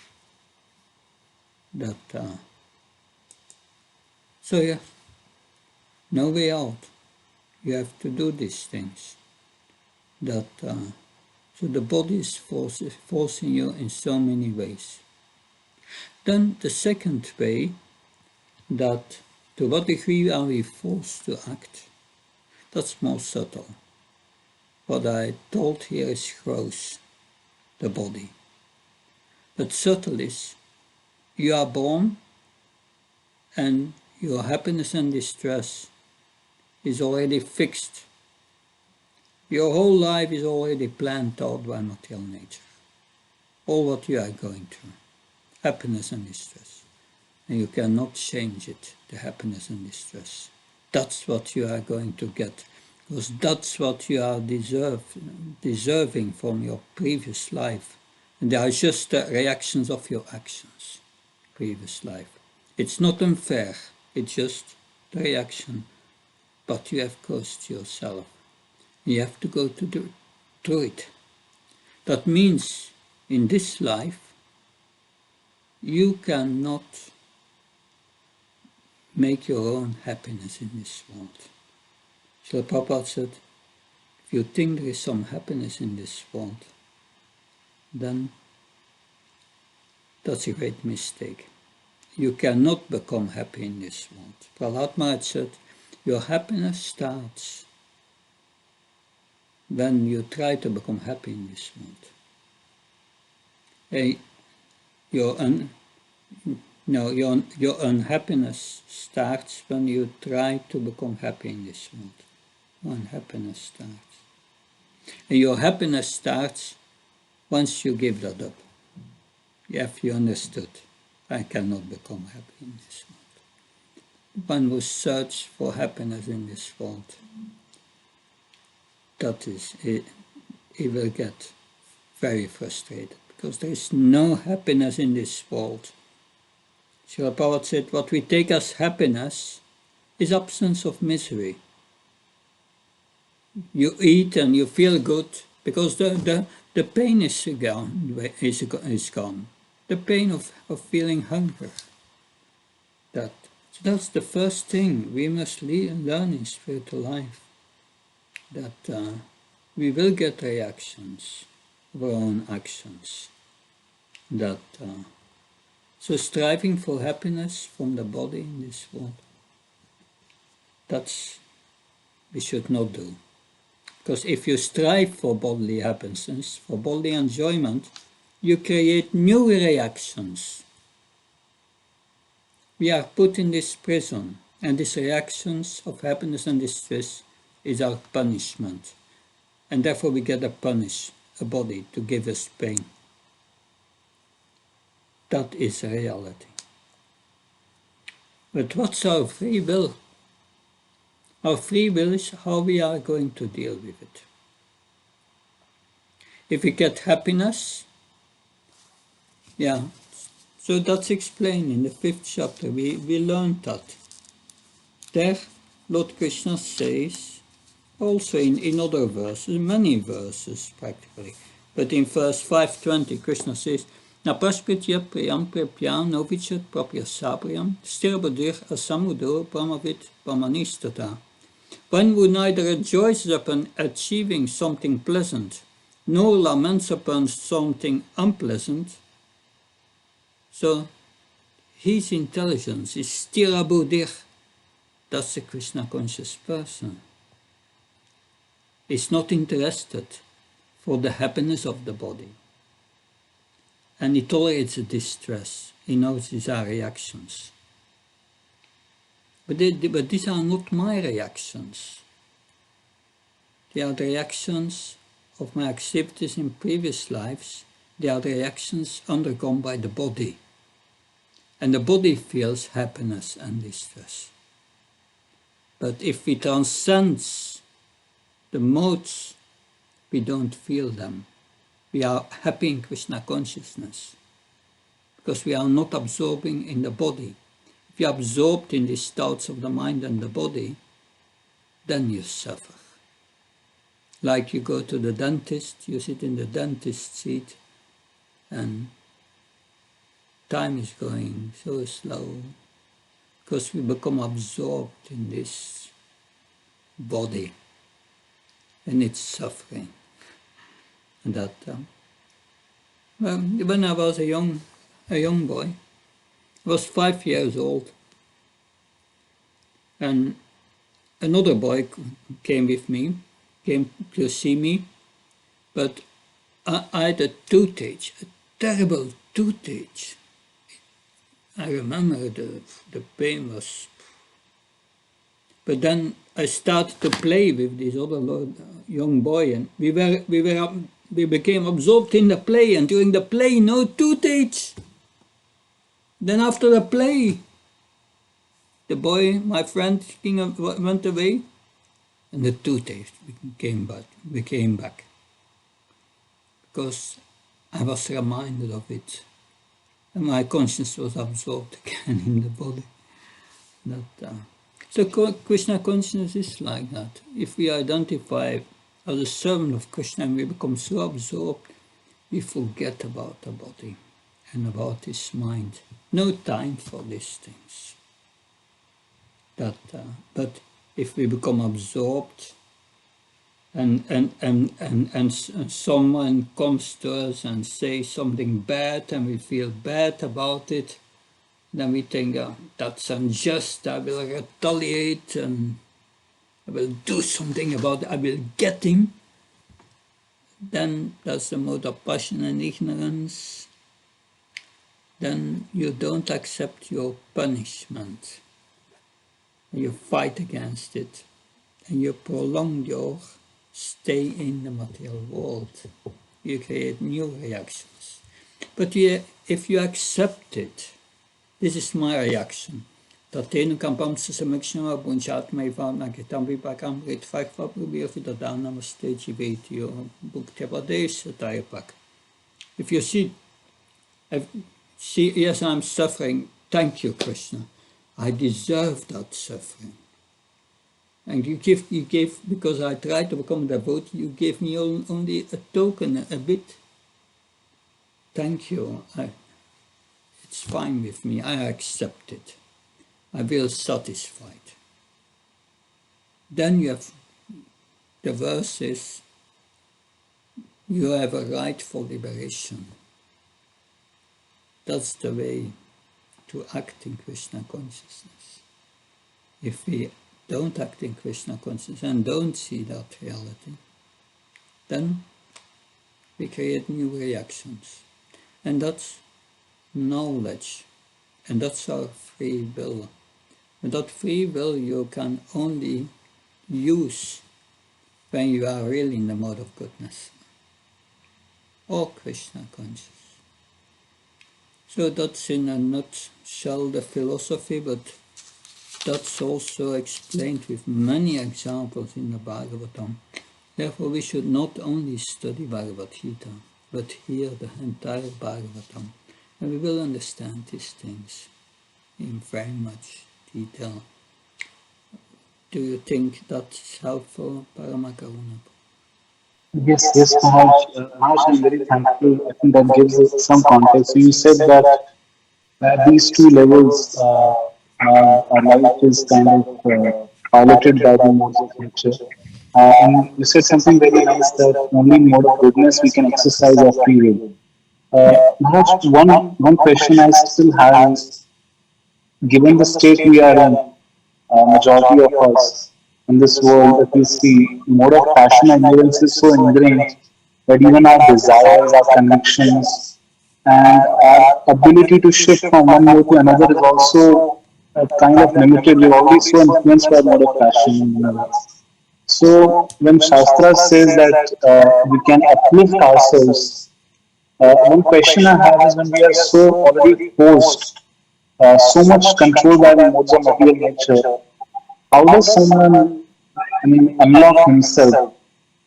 That so yeah, no way out. You have to do these things. That so the body is forcing you in so many ways. Then the second way, that to what degree are we forced to act? That's more subtle. What I told here is gross, the body. But subtle is, you are born and your happiness and distress is already fixed. Your whole life is already planned out by material nature. All what you are going through, happiness and distress. And you cannot change it, the happiness and distress. That's what you are going to get, because that's what you are deserving from your previous life. And they are just the reactions of your actions, previous life. It's not unfair, it's just the reaction, but you have caused yourself. You have to go through it. That means in this life, you cannot make your own happiness in this world. So Prabhupada said, if you think there is some happiness in this world, then that's a great mistake. You cannot become happy in this world. Prahlad Maharaj said, your happiness starts when you try to become happy in this world. Your unhappiness starts when you try to become happy in this world. Unhappiness starts. And your happiness starts once you give that up. If you understood, I cannot become happy in this world. One who searches for happiness in this world, that is, he will get very frustrated, because there is no happiness in this world. Srila Prabhupada said, what we take as happiness is absence of misery. You eat and you feel good because the pain is gone. The pain of feeling hunger. That's the first thing we must learn in spiritual life. that we will get reactions of our own actions. So striving for happiness from the body in this world, that's we should not do. Because if you strive for bodily happiness, for bodily enjoyment, you create new reactions. We are put in this prison, and these reactions of happiness and distress is our punishment. And therefore we get a body to give us pain. That is reality. But what's our free will? Our free will is how we are going to deal with it. If we get happiness, so that's explained in the 5th chapter. We learned that. There, Lord Krishna says, also in other verses, many verses practically, but in verse 520, Krishna says, Napraspritya priyam pripyam novichat propya sapriyam stirbadir asamudo brahmavit brahmanistata. One who neither rejoices upon achieving something pleasant, nor laments upon something unpleasant, so his intelligence is stirabudir. That's a Krishna conscious person. Is not interested for the happiness of the body. And he tolerates the distress. He knows these are reactions. But these are not my reactions. They are the reactions of my activities in previous lives. They are the reactions undergone by the body. And the body feels happiness and distress. But if we transcend the modes, we don't feel them. We are happy in Krishna consciousness because we are not absorbing in the body. If you are absorbed in these thoughts of the mind and the body, then you suffer. Like you go to the dentist, you sit in the dentist seat and time is going so slow because we become absorbed in this body and it's suffering. And that when I was a young boy, I was 5 years old, and another boy came to see me, but I had a toothache, a terrible toothache. I remember the pain was. But then I started to play with this other young boy, and we became absorbed in the play, and during the play, no toothache. Then after the play, the boy, my friend, went away, and the toothache became back. Because I was reminded of it, and my conscience was absorbed again in the body. So Krishna consciousness is like that. If we identify as a servant of Krishna and we become so absorbed, we forget about the body and about his mind. No time for these things. But if we become absorbed and someone comes to us and says something bad and we feel bad about it, then we think, that's unjust, I will retaliate and I will do something about it, I will get him. Then that's the mode of passion and ignorance. Then you don't accept your punishment. You fight against it and you prolong your stay in the material world. You create new reactions. But if you accept it, this is my reaction. Tatenu kampam sasamikshama bunchatma ivana kitam vipakam ritvakva prabhirvidadam namaste jivetio bhuktyapades taipak. If you see, yes, I'm suffering, thank you, Krishna. I deserve that suffering. And you gave, because I tried to become devotee, you gave me only a token, a bit. Thank you. It's fine with me. I accept it. I feel satisfied. Then you have the verse is, you have a right for liberation. That's the way to act in Krishna consciousness. If we don't act in Krishna consciousness and don't see that reality, then we create new reactions. And that's knowledge. And that's our free will. And that free will you can only use when you are really in the mode of goodness or Krishna conscious. So that's in a nutshell the philosophy, but that's also explained with many examples in the Bhagavatam. Therefore we should not only study Bhagavad Gita, but hear the entire Bhagavatam, and we will understand these things in very much detail. Do you think that's helpful, Paramakaruna? Yes, Maharaj. Maharaj, I'm very thankful. I think that gives us some context. So you said that these two levels, our life is kind of piloted by the modes of nature. And you said something very nice that only in mode of goodness we can exercise our free will. Maharaj, one question I still have is, given the state we are in, majority of us in this world, if we see, mode of passion and ignorance is so ingrained that even our desires, our convictions, and our ability to shift from one mode to another is also kind of limited. We're already so influenced by mode of passion in many ways. So when Shastra says that we can uplift ourselves, one question I have is, when we are so already forced, so much controlled by the modes of material nature, how does someone, unlock himself?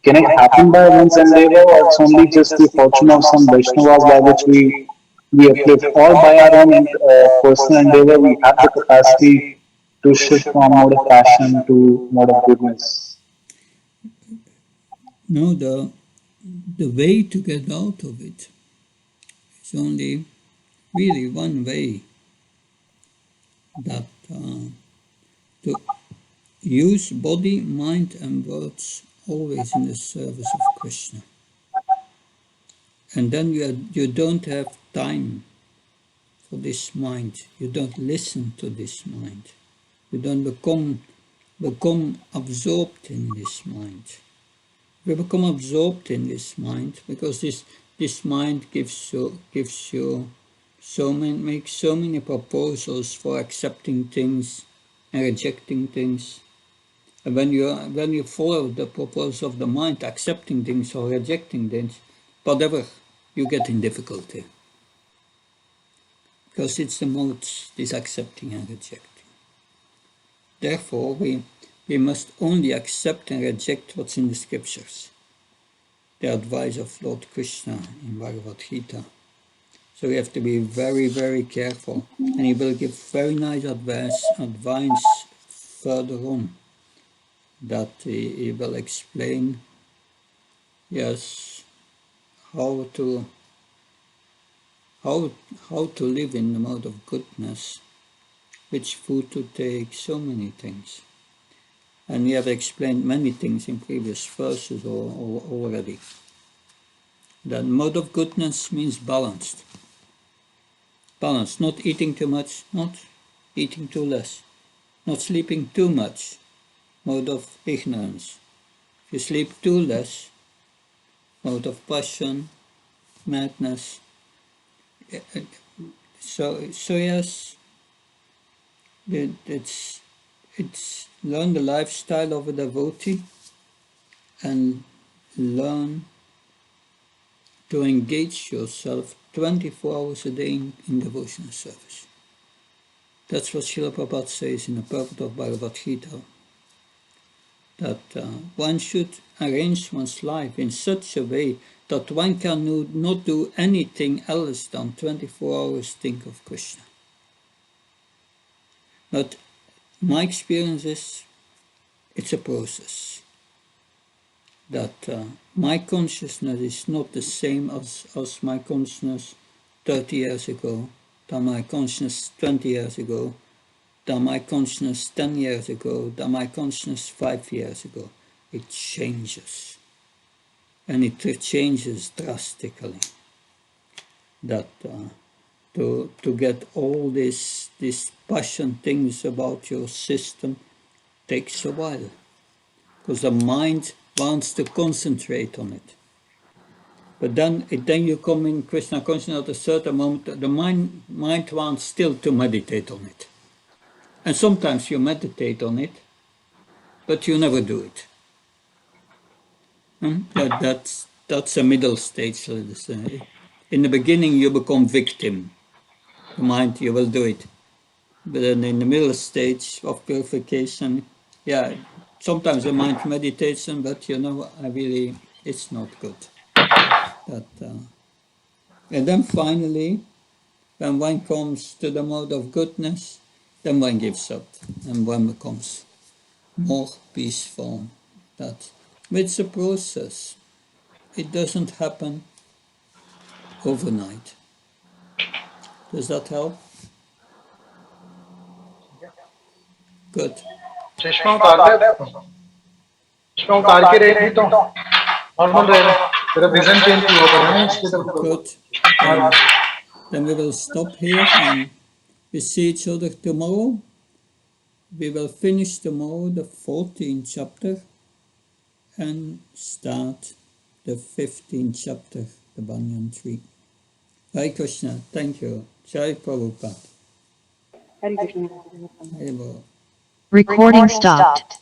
Can it happen by one's endeavor, or it's only just the fortune of some Vaishnavas by which we uplift, or by our own personal endeavor we have the capacity to shift from mode of passion to mode of goodness? No, the way to get out of it is only really one way, that to use body, mind and words always in the service of Krishna. And then you don't have time for this mind. You don't listen to this mind. You don't become absorbed in this mind. We become absorbed in this mind because this mind gives you makes so many proposals for accepting things and rejecting things. And when you follow the proposals of the mind, accepting things or rejecting things, whatever, you get in difficulty. Because it's the modes, this accepting and rejecting. Therefore, we must only accept and reject what's in the scriptures, the advice of Lord Krishna in Bhagavad Gita. So we have to be very, very careful. And he will give very nice advice further on, that he will explain, yes, how to live in the mode of goodness, which food to take, so many things. And we have explained many things in previous verses already. That mode of goodness means balanced. Balanced, not eating too much, not eating too less, not sleeping too much. Mode of ignorance. If you sleep too less, mode of passion, madness. So yes, it's learn the lifestyle of a devotee and learn to engage yourself 24 hours a day in devotional service. That's what Srila Prabhupada says in the purport of Bhagavad Gita, that one should arrange one's life in such a way that one can not do anything else than 24 hours think of Krishna. But my experience is, it's a process. That my consciousness is not the same as my consciousness 30 years ago, than my consciousness 20 years ago, than my consciousness 10 years ago, than my consciousness 5 years ago. it changes. And it changes drastically. That to get all these passion things about your system takes a while. Because the mind wants to concentrate on it. But then you come in Krishna consciousness at a certain moment, the mind wants still to meditate on it. And sometimes you meditate on it, but you never do it. That's a middle stage. In the beginning, you become victim. The mind, you will do it. But then in the middle stage of purification, yeah, sometimes the mind meditation, but it's not good. And then finally, when one comes to the mode of goodness, then one gives up and one becomes more peaceful. It's a process. It doesn't happen overnight. Does that help? Good. चश्मा उतार ले चश्मा उतार के रहेगी तो normal रहेगा तेरा विजन चेंज नहीं होगा ना इसके तरफ Good. Then we will stop here and we see each other tomorrow. We will finish tomorrow the 14th chapter and start the 15th chapter, the Banyan tree. Hare Krishna. Thank you. Jai Prabhupada. Hare Krishna. Hare Bol. Recording stopped.